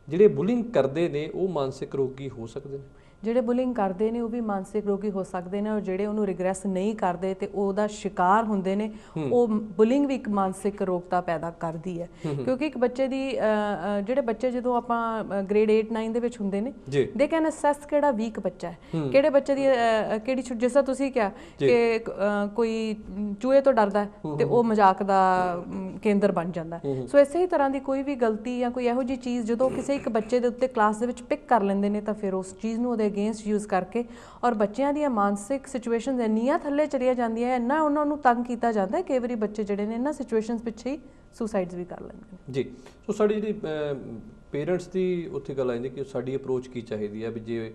ਜਿਹੜੇ ਬੁਲਿੰਗ ਕਰਦੇ ਨੇ ਉਹ ਮਾਨਸਿਕ ਰੋਗੀ ਹੋ ਸਕਦੇ ਨੇ? ਜਿਹੜੇ ਬੁਲਿੰਗ ਕਰਦੇ ਨੇ ਉਹ ਵੀ ਮਾਨਸਿਕ ਰੋਗੀ ਹੋ ਸਕਦੇ ਨੇ, ਔਰ ਜਿਹੜੇ ਉਹਨੂੰ ਰਿਗਰੈਸ ਨਹੀਂ ਕਰਦੇ ਤੇ ਉਹਦਾ ਸ਼ਿਕਾਰ ਹੁੰਦੇ ਨੇ, ਉਹ ਬੁਲਿੰਗ ਵੀ ਇੱਕ ਮਾਨਸਿਕ ਰੋਗਤਾ ਪੈਦਾ ਕਰਦੀ ਹੈ। ਕਿਉਂਕਿ ਇੱਕ ਬੱਚੇ ਦੀ ਜਿਹੜੇ ਬੱਚੇ ਜਦੋਂ ਆਪਾਂ ਗ੍ਰੇਡ 8 9 ਦੇ ਵਿੱਚ ਹੁੰਦੇ ਨੇ, ਦੇ ਕੈਨ ਅਸੈਸ ਕਿਹੜਾ ਵੀਕ ਬੱਚਾ ਹੈ, ਕਿਹੜੇ ਬੱਚੇ ਦੀ ਕਿਹੜੀ ਜਿਸ ਤਰ੍ਹਾਂ ਤੁਸੀਂ ਕਿਹਾ ਕਿ ਕੋਈ ਚੂਹੇ ਤੋਂ ਡਰਦਾ ਹੈ ਤੇ ਉਹ ਮਜ਼ਾਕ ਦਾ ਕੇਂਦਰ ਬਣ ਜਾਂਦਾ। ਸੋ ਇਸੇ ਹੀ ਤਰ੍ਹਾਂ ਦੀ ਕੋਈ ਵੀ ਗਲਤੀ ਜਾਂ ਕੋਈ ਇਹੋ ਜਿਹੀ ਚੀਜ਼ ਜਦੋਂ ਕਿਸੇ ਇੱਕ ਬੱਚੇ ਦੇ ਉੱਤੇ ਕਲਾਸ ਦੇ ਵਿੱਚ ਪਿਕ ਕਰ ਲੈਂਦੇ ਨੇ, ਤਾਂ ਫਿਰ ਉਸ ਚੀਜ਼ ਨੂੰ ਉਹਦੇ ਅਗੇਂਸਟ ਯੂਜ਼ ਕਰਕੇ, ਔਰ ਬੱਚਿਆਂ ਦੀਆਂ ਮਾਨਸਿਕ ਸਿਚੁਏਸ਼ਨਸ ਇੰਨੀਆਂ ਥੱਲੇ ਚਲੀਆਂ ਜਾਂਦੀਆਂ, ਇੰਨਾ ਉਹਨਾਂ ਨੂੰ ਤੰਗ ਕੀਤਾ ਜਾਂਦਾ, ਕਈ ਵਾਰੀ ਬੱਚੇ ਜਿਹੜੇ ਨੇ ਇਹਨਾਂ ਸਿਚੁਏਸ਼ਨਸ ਪਿੱਛੇ ਹੀ ਸੁਸਾਈਡਸ ਵੀ ਕਰ ਲੈਂਦੇ ਨੇ। ਜੀ, ਸੋ ਸਾਡੀ ਜਿਹੜੀ ਪੇਰੈਂਟਸ ਦੀ ਉੱਥੇ ਗੱਲ ਆਉਂਦੀ ਕਿ ਸਾਡੀ ਅਪਰੋਚ ਕੀ ਚਾਹੀਦੀ ਹੈ ਵੀ ਜੇ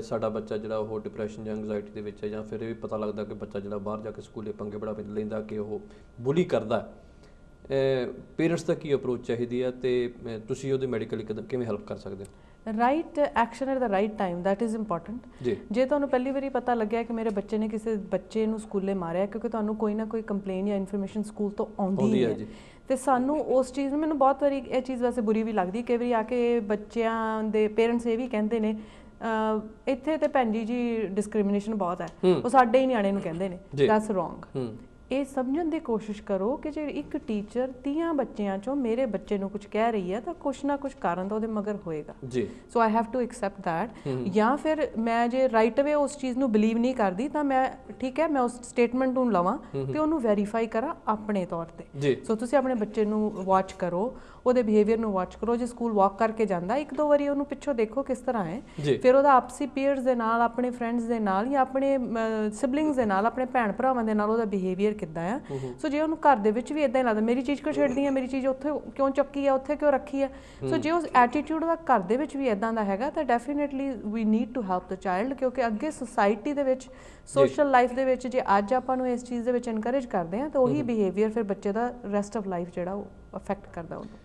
ਸਾਡਾ ਬੱਚਾ ਜਿਹੜਾ ਉਹ ਡਿਪਰੈਸ਼ਨ ਜਾਂ ਐਂਗਜ਼ਾਇਟੀ ਦੇ ਵਿੱਚ ਹੈ, ਜਾਂ ਫਿਰ ਇਹ ਵੀ ਪਤਾ ਲੱਗਦਾ ਕਿ ਬੱਚਾ ਜਿਹੜਾ ਬਾਹਰ ਜਾ ਕੇ ਸਕੂਲੇ ਪੰਗੇ ਬੜਾ ਲੈਂਦਾ ਕਿ ਉਹ ਬੁਲੀ ਕਰਦਾ, ਪੇਰੈਂਟਸ ਦਾ ਕੀ ਅਪਰੋਚ ਚਾਹੀਦੀ ਹੈ ਤੇ ਤੁਸੀਂ ਉਹਦੇ ਮੈਡੀਕਲੀ ਕਿਵੇਂ ਹੈਲਪ ਕਰ ਸਕਦੇ ਹੋ? Right action at the right time, that is important. ਜੇ ਤੁਹਾਨੂੰ ਪਹਿਲੀ ਵਾਰੀ ਪਤਾ ਲੱਗਿਆ ਕਿ ਮੇਰੇ ਬੱਚੇ ਨੇ ਕਿਸੇ ਬੱਚੇ ਨੂੰ ਸਕੂਲੇ ਮਾਰਿਆ, ਕਿਉਂਕਿ ਤੁਹਾਨੂੰ ਕੋਈ ਨਾ ਕੋਈ ਕੰਪਲੇਨ ਜਾਂ ਇਨਫੋਰਮੇਸ਼ਨ ਸਕੂਲ ਤੋਂ ਆਉਂਦੀ ਹੈ, ਤੇ ਸਾਨੂੰ ਉਸ ਚੀਜ਼ ਨੂੰ, ਮੈਨੂੰ ਬਹੁਤ ਵਾਰੀ ਇਹ ਚੀਜ਼ ਵੈਸੇ ਬੁਰੀ ਵੀ ਲੱਗਦੀ, ਕਈ ਵਾਰੀ ਆ ਕੇ ਬੱਚਿਆਂ ਦੇ ਪੇਰੈਂਟਸ ਇਹ ਵੀ ਕਹਿੰਦੇ ਨੇ ਇੱਥੇ ਤੇ ਭੈਣ ਜੀ ਡਿਸਕ੍ਰਿਮੀਨੇਸ਼ਨ ਬਹੁਤ ਹੈ, ਉਹ ਸਾਡੇ ਹੀ ਨਿਆਣੇ ਨੂੰ ਕਹਿੰਦੇ ਨੇ, ਦੈਟਸ ਰੋਂਗ। ਇਹ ਸਮਝਣ ਦੀ ਕੋਸ਼ਿਸ਼ ਕਰੋ ਕਿ ਜੇ ਇੱਕ ਟੀਚਰ 30 ਬੱਚਿਆਂ ਚੋਂ ਮੇਰੇ ਬੱਚੇ ਨੂੰ ਕੁਝ ਕਹਿ ਰਹੀ ਹੈ ਤਾਂ ਕੁਛ ਨਾ ਕੁਛ ਕਾਰਨ ਤਾਂ ਉਹਦੇ ਮਗਰ ਹੋਏਗਾ। So I have to accept that. ਜਾਂ ਫਿਰ ਮੈਂ ਜੇ ਰਾਈਟ ਅਵੇ ਉਸ ਚੀਜ਼ ਨੂੰ ਬਿਲੀਵ ਨਹੀਂ ਕਰਦੀ ਤਾਂ ਮੈਂ ਠੀਕ ਹੈ, ਮੈਂ ਉਸ ਸਟੇਟਮੈਂਟ ਨੂੰ ਲਵਾਂ ਤੇ ਉਹਨੂੰ ਵੈਰੀਫਾਈ ਕਰਾਂ ਆਪਣੇ ਤੌਰ ਤੇ। ਸੋ ਤੁਸੀਂ ਆਪਣੇ ਬੱਚੇ ਨੂੰ ਵਾਚ ਕਰੋ, ਉਹਦੇ ਬਿਹੇਵੀਅਰ ਨੂੰ ਵਾਚ ਕਰੋ। ਜੇ ਸਕੂਲ ਵਾਕ ਕਰਕੇ ਜਾਂਦਾ, ਇੱਕ ਦੋ ਵਾਰੀ ਉਹਨੂੰ ਪਿੱਛੋਂ ਦੇਖੋ ਕਿਸ ਤਰ੍ਹਾਂ ਹੈ, ਫਿਰ ਉਹਦਾ ਆਪਸੀ ਪੀਅਰਸ ਦੇ ਨਾਲ, ਆਪਣੇ ਫਰੈਂਡਸ ਦੇ ਨਾਲ, ਜਾਂ ਆਪਣੇ ਸਿਬਲਿੰਗਸ ਦੇ ਨਾਲ, ਆਪਣੇ ਭੈਣ ਭਰਾਵਾਂ ਦੇ ਨਾਲ ਉਹਦਾ ਬਿਹੇਵੀਅਰ ਕਿੱਦਾਂ ਆ। ਸੋ ਜੇ ਉਹਨੂੰ ਘਰ ਦੇ ਵਿੱਚ ਵੀ ਇਦਾਂ ਹੀ ਲੱਗਦਾ ਮੇਰੀ ਚੀਜ਼ ਕਿਉਂ ਛੱਡਦੀ ਹੈ, ਮੇਰੀ ਚੀਜ਼ ਉੱਥੇ ਕਿਉਂ ਚੱਕੀ ਹੈ, ਉੱਥੇ ਕਿਉਂ ਰੱਖੀ ਹੈ, ਸੋ ਜੇ ਉਸ ਐਟੀਟਿਊਡ ਦਾ ਘਰ ਦੇ ਵਿੱਚ ਵੀ ਇਦਾਂ ਦਾ ਹੈਗਾ ਤਾਂ definitely we need to help the child. ਕਿਉਂਕਿ ਅੱਗੇ ਸੁਸਾਇਟੀ ਦੇ ਵਿੱਚ, ਸੋਸ਼ਲ ਲਾਈਫ ਦੇ ਵਿੱਚ ਜੇ ਅੱਜ ਆਪਾਂ ਨੂੰ ਇਸ ਚੀਜ਼ ਦੇ ਵਿੱਚ ਇਨਕਰੇਜ ਕਰਦੇ ਹਾਂ ਤਾਂ ਉਹੀ ਬਿਹੇਵੀਅਰ ਫਿਰ ਬੱਚੇ ਦਾ ਰੈਸਟ ਆਫ ਲਾਈਫ ਜਿਹੜਾ ਉਹ ਅਫੈਕਟ ਕਰਦਾ ਉਹਨੂੰ।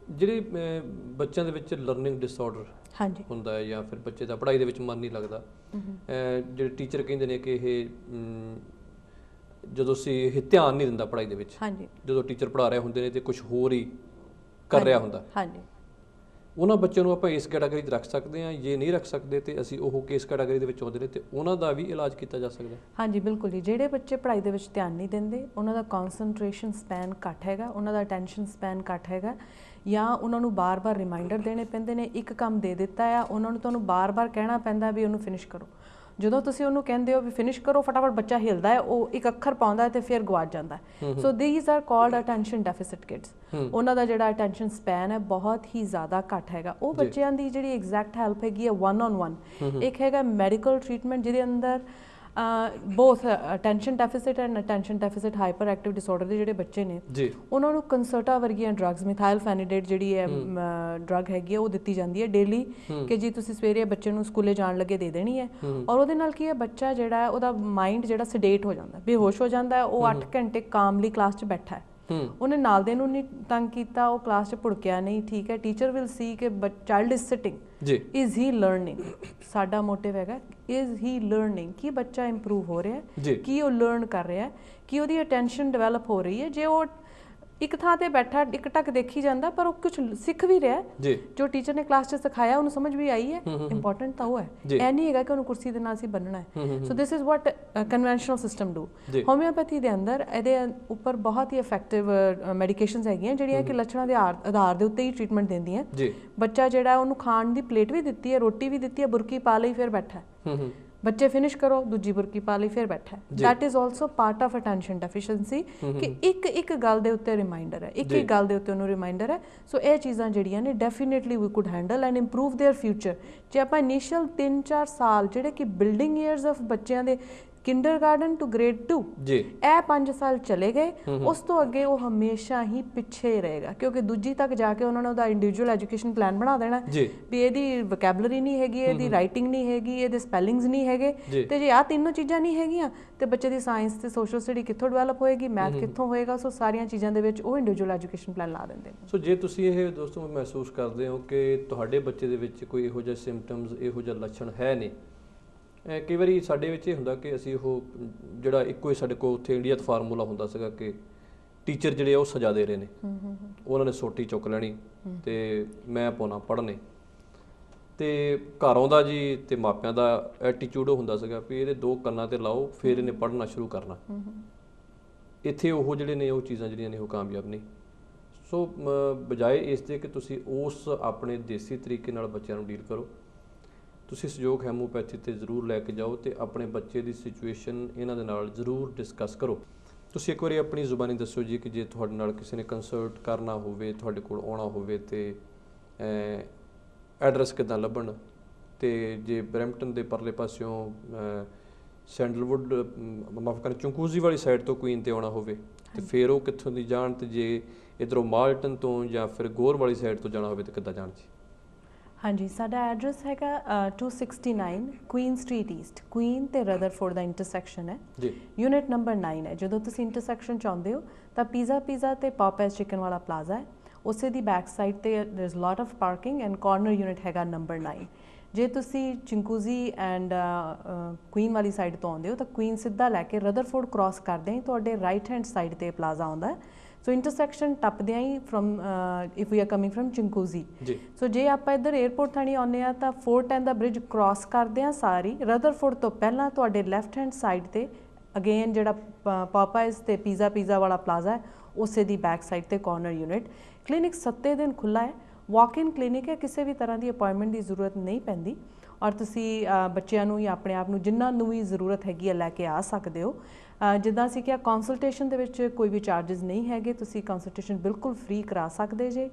ਜਿਹੜੇ ਬੱਚਿਆਂ ਦੇ ਵਿੱਚ ਲਰਨਿੰਗ ਡਿਸਆਰਡਰ ਹੁੰਦਾ ਹੈ, ਜਾਂ ਫਿਰ ਬੱਚੇ ਦਾ ਪੜ੍ਹਾਈ ਦੇ ਵਿੱਚ ਮਨ ਨਹੀਂ ਲੱਗਦਾ, ਜਿਹੜੇ ਟੀਚਰ ਕਹਿੰਦੇ ਨੇ ਕਿ ਇਹ ਜਦੋਂ ਅਸੀਂ ਇਹ ਧਿਆਨ ਨਹੀਂ ਦਿੰਦਾ ਪੜ੍ਹਾਈ ਦੇ ਵਿੱਚ, ਜਦੋਂ ਟੀਚਰ ਪੜ੍ਹਾ ਰਹੇ ਹੁੰਦੇ ਨੇ ਤੇ ਕੁਝ ਹੋਰ ਹੀ ਕਰ ਰਿਹਾ ਹੁੰਦਾ, ਉਹਨਾਂ ਬੱਚਿਆਂ ਨੂੰ ਆਪਾਂ ਇਸ ਕੈਟਾਗਰੀ 'ਚ ਰੱਖ ਸਕਦੇ ਹਾਂ? ਜੇ ਨਹੀਂ ਰੱਖ ਸਕਦੇ ਤੇ ਅਸੀਂ ਉਹ ਕਿਸ ਕੈਟਾਗਰੀ ਦੇ ਵਿੱਚ ਆਉਂਦੇ ਨੇ ਤੇ ਉਹਨਾਂ ਦਾ ਵੀ ਇਲਾਜ ਕੀਤਾ ਜਾ ਸਕਦਾ? ਹਾਂਜੀ ਬਿਲਕੁਲ ਜੀ। ਜਿਹੜੇ ਬੱਚੇ ਪੜ੍ਹਾਈ ਦੇ ਵਿੱਚ ਧਿਆਨ ਨਹੀਂ ਦਿੰਦੇ, ਉਹਨਾਂ ਦਾ ਕਨਸੈਂਟਰੇਸ਼ਨ ਸਪੈਨ ਘੱਟ ਹੈਗਾ, ਉਹਨਾਂ ਦਾ ਅਟੈਂਸ਼ਨ ਸਪੈਨ ਘੱਟ ਹੈਗਾ, ਜਾਂ ਉਹਨਾਂ ਨੂੰ ਬਾਰ-ਬਾਰ ਰਿਮਾਈਂਡਰ ਦੇਣੇ ਪੈਂਦੇ ਨੇ। ਇੱਕ ਕੰਮ ਦੇ ਦਿੱਤਾ ਆ, ਉਹਨਾਂ ਨੂੰ ਤੁਹਾਨੂੰ ਬਾਰ-ਬਾਰ ਕਹਿਣਾ ਪੈਂਦਾ ਵੀ ਉਹਨੂੰ ਫਿਨਿਸ਼ ਕਰੋ। ਜਦੋਂ ਤੁਸੀਂ ਉਹਨੂੰ ਕਹਿੰਦੇ ਹੋ ਵੀ ਫਿਨਿਸ਼ ਕਰੋ ਫਟਾਫਟ, ਬੱਚਾ ਹਿਲਦਾ ਹੈ, ਉਹ ਇੱਕ ਅੱਖਰ ਪਾਉਂਦਾ ਹੈ ਤੇ ਫਿਰ ਗਵਾਚ ਜਾਂਦਾ ਹੈ। So these are called attention deficit kids. ਉਹਨਾਂ ਦਾ ਜਿਹੜਾ ਅਟੈਂਸ਼ਨ ਸਪੈਨ ਹੈ ਬਹੁਤ ਹੀ ਜ਼ਿਆਦਾ ਘੱਟ ਹੈਗਾ। ਉਹ ਬੱਚਿਆਂ ਦੀ ਜਿਹੜੀ ਐਗਜ਼ੈਕਟ ਹੈਲਪ ਹੈਗੀ ਹੈ 1-on-1। ਇੱਕ ਹੈਗਾ ਮੈਡੀਕਲ ਟ੍ਰੀਟਮੈਂਟ ਜਿਹਦੇ ਅੰਦਰ both attention deficit and attention deficit hyperactive disorder ਦੇ ਜਿਹੜੇ ਬੱਚੇ ਨੇ, ਉਹਨਾਂ ਨੂੰ ਕੰਸਰਟਾ ਵਰਗੀਆਂ ਡਰੱਗਸ, ਮਿਥਾਈਲਫੈਨਿਡੇਟ ਜਿਹੜੀ ਹੈ ਡਰੱਗ ਹੈਗੀ ਹੈ, ਉਹ ਦਿੱਤੀ ਜਾਂਦੀ ਹੈ ਡੇਲੀ, ਕਿ ਜੀ ਤੁਸੀਂ ਸਵੇਰੇ ਬੱਚੇ ਨੂੰ ਸਕੂਲੇ ਜਾਣ ਲੱਗੇ ਦੇ ਦੇਣੀ ਹੈ। ਔਰ ਉਹਦੇ ਨਾਲ ਕੀ ਹੈ, ਬੱਚਾ ਜਿਹੜਾ ਹੈ ਉਹਦਾ ਮਾਈਂਡ ਜਿਹੜਾ ਸਡੇਟ ਹੋ ਜਾਂਦਾ, ਬੇਹੋਸ਼ ਹੋ ਜਾਂਦਾ ਹੈ। ਉਹ 8 ਘੰਟੇ ਕਾਮਲੀ ਕਲਾਸ 'ਚ ਬੈਠਾ ਹੈ, ਉਹਨੇ ਨਾਲ ਦੇ ਨੂੰ ਨਹੀਂ ਤੰਗ ਕੀਤਾ, ਉਹ ਕਲਾਸ 'ਚ ਭੁੜਕਿਆ ਨਹੀਂ, ਠੀਕ ਹੈ। ਟੀਚਰ ਵਿਲ ਸੀ ਕਿ child is sitting, is he learning. ਸਾਡਾ ਮੋਟਿਵ ਹੈਗਾ ਇਜ਼ ਹੀ ਲਰਨਿੰਗ, ਕਿ ਬੱਚਾ ਇੰਪਰੂਵ ਹੋ ਰਿਹਾ ਹੈ, ਕਿ ਉਹ ਲਰਨ ਕਰ ਰਿਹਾ ਹੈ, ਕਿ ਉਹਦੀ ਅਟੈਂਸ਼ਨ ਡਿਵੈਲਪ ਹੋ ਰਹੀ ਹੈ। ਜੇ ਉਹ ਇੱਕ ਥਾਂ ਤੇ ਬੈਠਾ ਇੱਕ ਟੱਕ ਦੇਖੀ ਜਾਂਦਾ ਪਰ ਉਹ ਕੁਝ ਸਿੱਖ ਵੀ ਰਿਹਾ, ਜੋ ਟੀਚਰ ਨੇ ਕਲਾਸ 'ਚ ਸਿਖਾਇਆ ਉਹਨੂੰ ਸਮਝ ਵੀ ਆਈ ਹੈ, ਇੰਪੋਰਟੈਂਟ ਤਾਂ ਉਹ ਹੈ। ਇਹ ਨਹੀਂ ਹੈਗਾ ਕਿ ਉਹਨੂੰ ਕੁਰਸੀ ਦੇ ਨਾਲ ਅਸੀਂ ਬੰਨਣਾ ਹੈ। So this is what conventional system do. Homeopathy ਦੇ ਅੰਦਰ ਇਹਦੇ ਉੱਪਰ ਬਹੁਤ ਹੀ ਇਫੈਕਟਿਵ ਮੈਡੀਕੇਸ਼ਨਸ ਹੈਗੀਆਂ ਜਿਹੜੀਆਂ ਕਿ ਲੱਛਣਾਂ ਦੇ ਆਧਾਰ ਦੇ ਉੱਤੇ ਹੀ ਟ੍ਰੀਟਮੈਂਟ ਦਿੰਦੀਆਂ। ਬੱਚਾ ਜਿਹੜਾ ਉਹਨੂੰ ਖਾਣ ਦੀ ਪਲੇਟ ਵੀ ਦਿੱਤੀ ਹੈ, ਰੋਟੀ ਵੀ ਦਿੱਤੀ ਹੈ, ਬੁਰਕੀ ਪਾ ਲਈ ਫਿਰ ਬੈਠਾ, ਬੱਚੇ ਫਿਨਿਸ਼ ਕਰੋ, ਦੂਜੀ ਬੁਰਕੀ ਪਾ ਲਈ ਫਿਰ ਬੈਠਾ। That is also part of attention deficiency, ਕਿ ਇੱਕ ਗੱਲ ਦੇ ਉੱਤੇ ਰਿਮਾਈਂਡਰ ਹੈ, ਇੱਕ ਗੱਲ ਦੇ ਉੱਤੇ ਉਹਨੂੰ ਰਿਮਾਈਂਡਰ ਹੈ। ਸੋ ਇਹ ਚੀਜ਼ਾਂ ਜਿਹੜੀਆਂ ਨੇ definitely we could handle and improve their future. ਜੇ ਆਪਾਂ ਇਨੀਸ਼ੀਅਲ 3-4 ਸਾਲ ਜਿਹੜੇ ਕਿ ਬਿਲਡਿੰਗ ਈਅਰਸ ਆਫ ਬੱਚਿਆਂ ਦੇ, ਕਿੰਡਰਗਾਰਟਨ ਟੂ ਗ੍ਰੇਡ 2, ਇਹ 5 ਸਾਲ ਚਲੇ ਗਏ, ਉਸ ਤੋਂ ਅੱਗੇ ਉਹ ਹਮੇਸ਼ਾ ਹੀ ਪਿੱਛੇ ਰਹੇਗਾ, ਕਿਉਂਕਿ ਦੂਜੀ ਤੱਕ ਜਾ ਕੇ ਉਹਨਾਂ ਨੇ ਉਹਦਾ ਇੰਡੀਵਿਜੂਅਲ ਐਜੂਕੇਸ਼ਨ ਪਲਾਨ ਬਣਾ ਦੇਣਾ ਵੀ ਇਹਦੀ ਵੋਕੈਬਲਰੀ ਨਹੀਂ ਹੈਗੀ, ਇਹਦੀ ਰਾਈਟਿੰਗ ਨਹੀਂ ਹੈਗੀ, ਇਹਦੇ ਸਪੈਲਿੰਗਸ ਨਹੀਂ ਹੈਗੇ, ਤੇ ਜੇ ਆਹ ਤਿੰਨੋਂ ਚੀਜ਼ਾਂ ਨਹੀਂ ਹੈਗੀਆਂ ਤੇ ਬੱਚੇ ਦੀ ਸਾਇੰਸ ਤੇ ਸੋਸ਼ਲ ਸਟੱਡੀ ਕਿੱਥੋਂ ਡਿਵੈਲਪ ਹੋਏਗੀ, ਮੈਥ ਕਿੱਥੋਂ ਹੋਏਗਾ। ਸੋ ਸਾਰੀਆਂ ਚੀਜ਼ਾਂ ਦੇ ਵਿੱਚ ਉਹ ਇੰਡੀਵਿਜੂਅਲ ਐਜੂਕੇਸ਼ਨ ਪਲਾਨ ਲਾ ਦਿੰਦੇ ਨੇ। ਸੋ ਜੇ ਤੁਸੀਂ ਇਹ ਦੋਸਤੋ ਮਹਿਸੂਸ ਕਰਦੇ ਹੋ ਕਿ ਤੁਹਾਡੇ ਬੱਚੇ ਦੇ ਵਿੱਚ ਕੋਈ ਇਹੋ ਜਿਹੇ ਸਿੰਪਟਮਸ, ਇਹੋ ਜਿਹੇ ਲੱਛਣ ਹੈ ਨੇ, ਕਈ ਵਾਰੀ ਸਾਡੇ ਵਿੱਚ ਇਹ ਹੁੰਦਾ ਕਿ ਅਸੀਂ ਉਹ ਜਿਹੜਾ ਇੱਕੋ ਹੀ ਸਾਡੇ ਕੋਲ ਉੱਥੇ ਇੰਡੀਆ 'ਚ ਫਾਰਮੂਲਾ ਹੁੰਦਾ ਸੀਗਾ ਕਿ ਟੀਚਰ ਜਿਹੜੇ ਉਹ ਸਜ਼ਾ ਦੇ ਰਹੇ ਨੇ, ਉਹਨਾਂ ਨੇ ਸੋਟੀ ਚੁੱਕ ਲੈਣੀ ਤੇ ਮੈਂ ਪਾਉਣਾ ਪੜ੍ਹਨੇ, ਤੇ ਘਰ ਆਉਂਦਾ ਜੀ ਤੇ ਮਾਪਿਆਂ ਦਾ ਐਟੀਟਿਊਡ ਹੁੰਦਾ ਸੀਗਾ ਵੀ ਇਹਦੇ 2 ਕੰਨਾਂ ਤੇ ਲਾਓ ਫਿਰ ਇਹਨੇ ਪੜ੍ਹਨਾ ਸ਼ੁਰੂ ਕਰਨਾ। ਇੱਥੇ ਉਹ ਜਿਹੜੇ ਨੇ ਉਹ ਚੀਜ਼ਾਂ ਜਿਹੜੀਆਂ ਨੇ ਉਹ ਕਾਮਯਾਬ ਨਹੀਂ। ਸੋ ਬਜਾਏ ਇਸ ਦੇ ਕਿ ਤੁਸੀਂ ਉਸ ਆਪਣੇ ਦੇਸੀ ਤਰੀਕੇ ਨਾਲ ਬੱਚਿਆਂ ਨੂੰ ਡੀਲ ਕਰੋ, ਤੁਸੀਂ ਸਹਿਯੋਗ ਹੈਮੋਪੈਥੀ ਤੇ ਜ਼ਰੂਰ ਲੈ ਕੇ ਜਾਓ ਤੇ ਆਪਣੇ ਬੱਚੇ ਦੀ ਸਿਚੁਏਸ਼ਨ ਇਹਨਾਂ ਦੇ ਨਾਲ ਜ਼ਰੂਰ ਡਿਸਕਸ ਕਰੋ। ਤੁਸੀਂ ਇੱਕ ਵਾਰੀ ਆਪਣੀ ਜ਼ੁਬਾਨੀ ਦੱਸੋ ਜੀ ਕਿ ਜੇ ਤੁਹਾਡੇ ਨਾਲ ਕਿਸੇ ਨੇ ਕੰਸਲਟ ਕਰਨਾ ਹੋਵੇ, ਤੁਹਾਡੇ ਕੋਲ ਆਉਣਾ ਹੋਵੇ ਤੇ ਐਡਰੈਸ ਕਿੱਦਾਂ ਲੱਭਣ, ਤੇ ਜੇ ਬਰੈਂਪਟਨ ਦੇ ਪਰਲੇ ਪਾਸਿਓਂ ਸੈਂਡਲਵੁੱਡ ਮਾਫ ਕਰ ਚੁੰਕੂਜ਼ੀ ਵਾਲੀ ਸਾਈਡ ਤੋਂ ਕੁਈਨ ਤੇ ਆਉਣਾ ਹੋਵੇ ਤੇ ਫਿਰ ਉਹ ਕਿੱਥੋਂ ਦੀ ਜਾਣ, ਤੇ ਜੇ ਇੱਧਰੋਂ ਮਾਲਟਨ ਤੋਂ ਜਾਂ ਫਿਰ ਗੋਰ ਵਾਲੀ ਸਾਈਡ ਤੋਂ ਜਾਣਾ ਹੋਵੇ ਤਾਂ ਕਿੱਦਾਂ ਜਾਣ ਜੀ? ਹਾਂਜੀ, ਸਾਡਾ ਐਡਰੈਸ ਹੈਗਾ 269 ਕੁਈਨ ਸਟਰੀਟ ਈਸਟ, ਕੁਈਨ ਤੇ ਰਦਰਫੋਰਡ ਦਾ ਇੰਟਰਸੈਕਸ਼ਨ ਹੈ ਜੀ। ਯੂਨਿਟ ਨੰਬਰ 9 ਹੈ। ਜਦੋਂ ਤੁਸੀਂ ਇੰਟਰਸੈਕਸ਼ਨ 'ਚ ਆਉਂਦੇ ਹੋ ਤਾਂ ਪੀਜ਼ਾ ਤੇ ਪੌਪੇਜ਼ ਚਿਕਨ ਵਾਲਾ ਪਲਾਜ਼ਾ ਹੈ, ਉਸੇ ਦੀ ਬੈਕ ਸਾਈਡ ਤੇ there is lot of parking and corner unit ਹੈਗਾ ਨੰਬਰ 9। ਜੇ ਤੁਸੀਂ ਚਿੰਕੂਜ਼ੀ ਐਂਡ ਕੁਈਨ ਵਾਲੀ ਸਾਈਡ ਤੋਂ ਆਉਂਦੇ ਹੋ ਤਾਂ ਕੁਈਨ ਸਿੱਧਾ ਲੈ ਕੇ ਰਦਰਫੋਰਡ ਕ੍ਰਾਸ ਕਰਦੇ ਹੀ ਤੁਹਾਡੇ ਰਾਈਟ ਹੈਂਡ ਸਾਈਡ ਤੇ ਪਲਾਜ਼ਾ ਆਉਂਦਾ ਹੈ। ਸੋ ਇੰਟਰਸੈਕਸ਼ਨ ਟੱਪਦਿਆਂ ਹੀ from if we are coming from Chinguacousy ਜੀ। ਸੋ ਜੇ ਆਪਾਂ ਇੱਧਰ 에ਅਰਪੋਰਟ ਥਾਣੀ ਆਉਂਦੇ ਆ ਤਾਂ 410 ਦਾ ਬ੍ਰਿਜ ਕ੍ਰਾਸ ਕਰਦੇ ਆ ਸਾਰੀ ਰਦਰਫੋਰਡ ਤੋਂ ਪਹਿਲਾਂ ਤੁਹਾਡੇ ਲੈਫਟ ਹੈਂਡ ਸਾਈਡ ਤੇ ਅਗੇਨ ਜਿਹੜਾ ਪੌਪਾਈਜ਼ ਤੇ ਪੀਜ਼ਾ ਵਾਲਾ ਪਲਾਜ਼ਾ ਹੈ ਉਸੇ ਦੀ ਬੈਕ ਸਾਈਡ ਤੇ ਕਾਰਨਰ ਯੂਨਿਟ। ਕਲੀਨਿਕ 7 ਦਿਨ ਖੁੱਲ੍ਹਾ ਹੈ, ਵਾਕ ਇਨ ਕਲੀਨਿਕ ਹੈ, ਕਿਸੇ ਵੀ ਤਰ੍ਹਾਂ ਦੀ ਅਪਾਇੰਟਮੈਂਟ ਦੀ ਜ਼ਰੂਰਤ ਨਹੀਂ ਪੈਂਦੀ ਔਰ ਤੁਸੀਂ ਬੱਚਿਆਂ ਨੂੰ ਜਾਂ ਆਪਣੇ ਆਪ ਨੂੰ ਜਿਨ੍ਹਾਂ ਨੂੰ ਵੀ ਜ਼ਰੂਰਤ ਹੈਗੀ ਹੈ ਲੈ ਕੇ ਆ ਸਕਦੇ ਹੋ। ਜਿੱਦਾਂ ਅਸੀਂ ਕਿਹਾ ਕੰਸਲਟੇਸ਼ਨ ਦੇ ਵਿੱਚ ਕੋਈ ਵੀ ਚਾਰजेस ਨਹੀਂ ਹੈਗੇ, ਤੁਸੀਂ ਕੰਸਲਟੇਸ਼ਨ ਬਿਲਕੁਲ ਫ੍ਰੀ ਕਰਾ ਸਕਦੇ ਜੇ।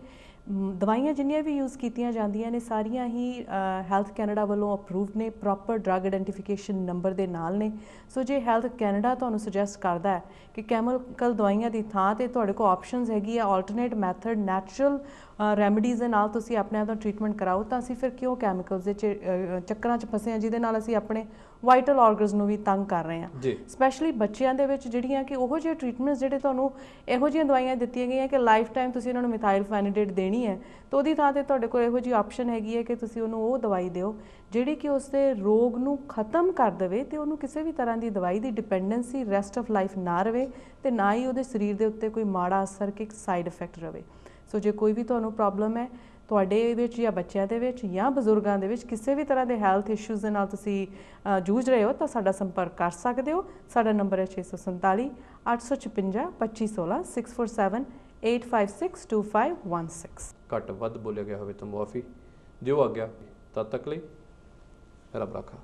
ਦਵਾਈਆਂ ਜਿੰਨੀਆਂ ਵੀ ਯੂਜ਼ ਕੀਤੀਆਂ ਜਾਂਦੀਆਂ ਨੇ ਸਾਰੀਆਂ ਹੀ ਹੈਲਥ ਕੈਨੇਡਾ ਵੱਲੋਂ ਅਪਰੂਵਡ ਨੇ, ਪ੍ਰੋਪਰ ਡਰੱਗ ਆਇਡੈਂਟੀਫਿਕੇਸ਼ਨ ਨੰਬਰ ਦੇ ਨਾਲ ਨੇ। ਸੋ ਜੇ ਹੈਲਥ ਕੈਨੇਡਾ ਤੁਹਾਨੂੰ ਸੁਜੈਸਟ ਕਰਦਾ ਹੈ ਕਿ ਕੈਮੀਕਲ ਦਵਾਈਆਂ ਦੀ ਥਾਂ ਤੇ ਤੁਹਾਡੇ ਕੋਲ ਆਪਸ਼ਨਸ ਹੈਗੀ ਆ ਆਲਟਰਨੇਟ ਮੈਥਡ ਨੈਚੁਰਲ ਰੈਮਡੀਜ਼ ਦੇ ਨਾਲ ਤੁਸੀਂ ਆਪਣੇ ਆਪ ਦਾ ਟ੍ਰੀਟਮੈਂਟ ਕਰਾਓ, ਤਾਂ ਅਸੀਂ ਫਿਰ ਕਿਉਂ ਕੈਮੀਕਲਸ ਦੇ ਚੱਕਰਾਂ 'ਚ ਫਸੇ ਹਾਂ ਜਿਹਦੇ ਨਾਲ ਅਸੀਂ ਆਪਣੇ ਵਾਈਟਲ ਆਰਗਨਸ ਨੂੰ ਵੀ ਤੰਗ ਕਰ ਰਹੇ ਹਾਂ। ਸਪੈਸ਼ਲੀ ਬੱਚਿਆਂ ਦੇ ਵਿੱਚ ਜਿਹੜੀਆਂ ਕਿ ਉਹੋ ਜਿਹੇ ਟ੍ਰੀਟਮੈਂਟਸ ਜਿਹੜੇ ਤੁਹਾਨੂੰ ਇਹੋ ਜਿਹੀਆਂ ਦਵਾਈਆਂ ਦਿੱਤੀਆਂ ਗਈਆਂ ਕਿ ਲਾਈਫ ਟਾਈਮ ਤੁਸੀਂ ਇਹਨਾਂ ਨੂੰ ਮਿਥਾਈਲਫੈਨਿਡੇਟ ਦੇਣੀ ਹੈ, ਤਾਂ ਉਹਦੀ ਥਾਂ ਤੇ ਤੁਹਾਡੇ ਕੋਲ ਇਹੋ ਜਿਹੀ ਆਪਸ਼ਨ ਹੈਗੀ ਹੈ ਕਿ ਤੁਸੀਂ ਉਹਨੂੰ ਉਹ ਦਵਾਈ ਦਿਓ ਜਿਹੜੀ ਕਿ ਉਸ ਦੇ ਰੋਗ ਨੂੰ ਖਤਮ ਕਰ ਦੇਵੇ ਤੇ ਉਹਨੂੰ ਕਿਸੇ ਵੀ ਤਰ੍ਹਾਂ ਦੀ ਦਵਾਈ ਦੀ ਡਿਪੈਂਡੈਂਸੀ ਰੈਸਟ ਆਫ ਲਾਈਫ ਨਾ ਰਵੇ ਤੇ ਨਾ ਹੀ ਉਹਦੇ ਸਰੀਰ ਦੇ ਉੱਤੇ ਕੋਈ ਮਾੜਾ ਅਸਰ ਕਿ ਸਾਈਡ ਇਫੈਕਟ ਰਵੇ। ਸੋ ਜੇ ਕੋਈ ਵੀ ਤੁਹਾਨੂੰ ਪ੍ਰੋਬਲਮ ਹੈ ਤੁਹਾਡੇ ਵਿੱਚ ਜਾਂ ਬੱਚਿਆਂ ਦੇ ਵਿੱਚ ਜਾਂ ਬਜ਼ੁਰਗਾਂ ਦੇ ਵਿੱਚ ਕਿਸੇ ਵੀ ਤਰ੍ਹਾਂ ਦੇ ਹੈਲਥ ਇਸ਼ੂਜ਼ ਦੇ ਨਾਲ ਤੁਸੀਂ ਜੂਝ ਰਹੇ ਹੋ ਤਾਂ ਸਾਡਾ ਸੰਪਰਕ ਕਰ ਸਕਦੇ ਹੋ। ਸਾਡਾ ਨੰਬਰ ਹੈ 647 856 2516 647 8562516। ਘੱਟ ਵੱਧ ਬੋਲਿਆ ਗਿਆ ਹੋਵੇ ਤਾਂ ਮੁਆਫੀ ਦਿਓ। ਆ ਗਿਆ ਤਦ ਤੱਕ ਲਈ ਰੱਬ ਰਾਖਾ।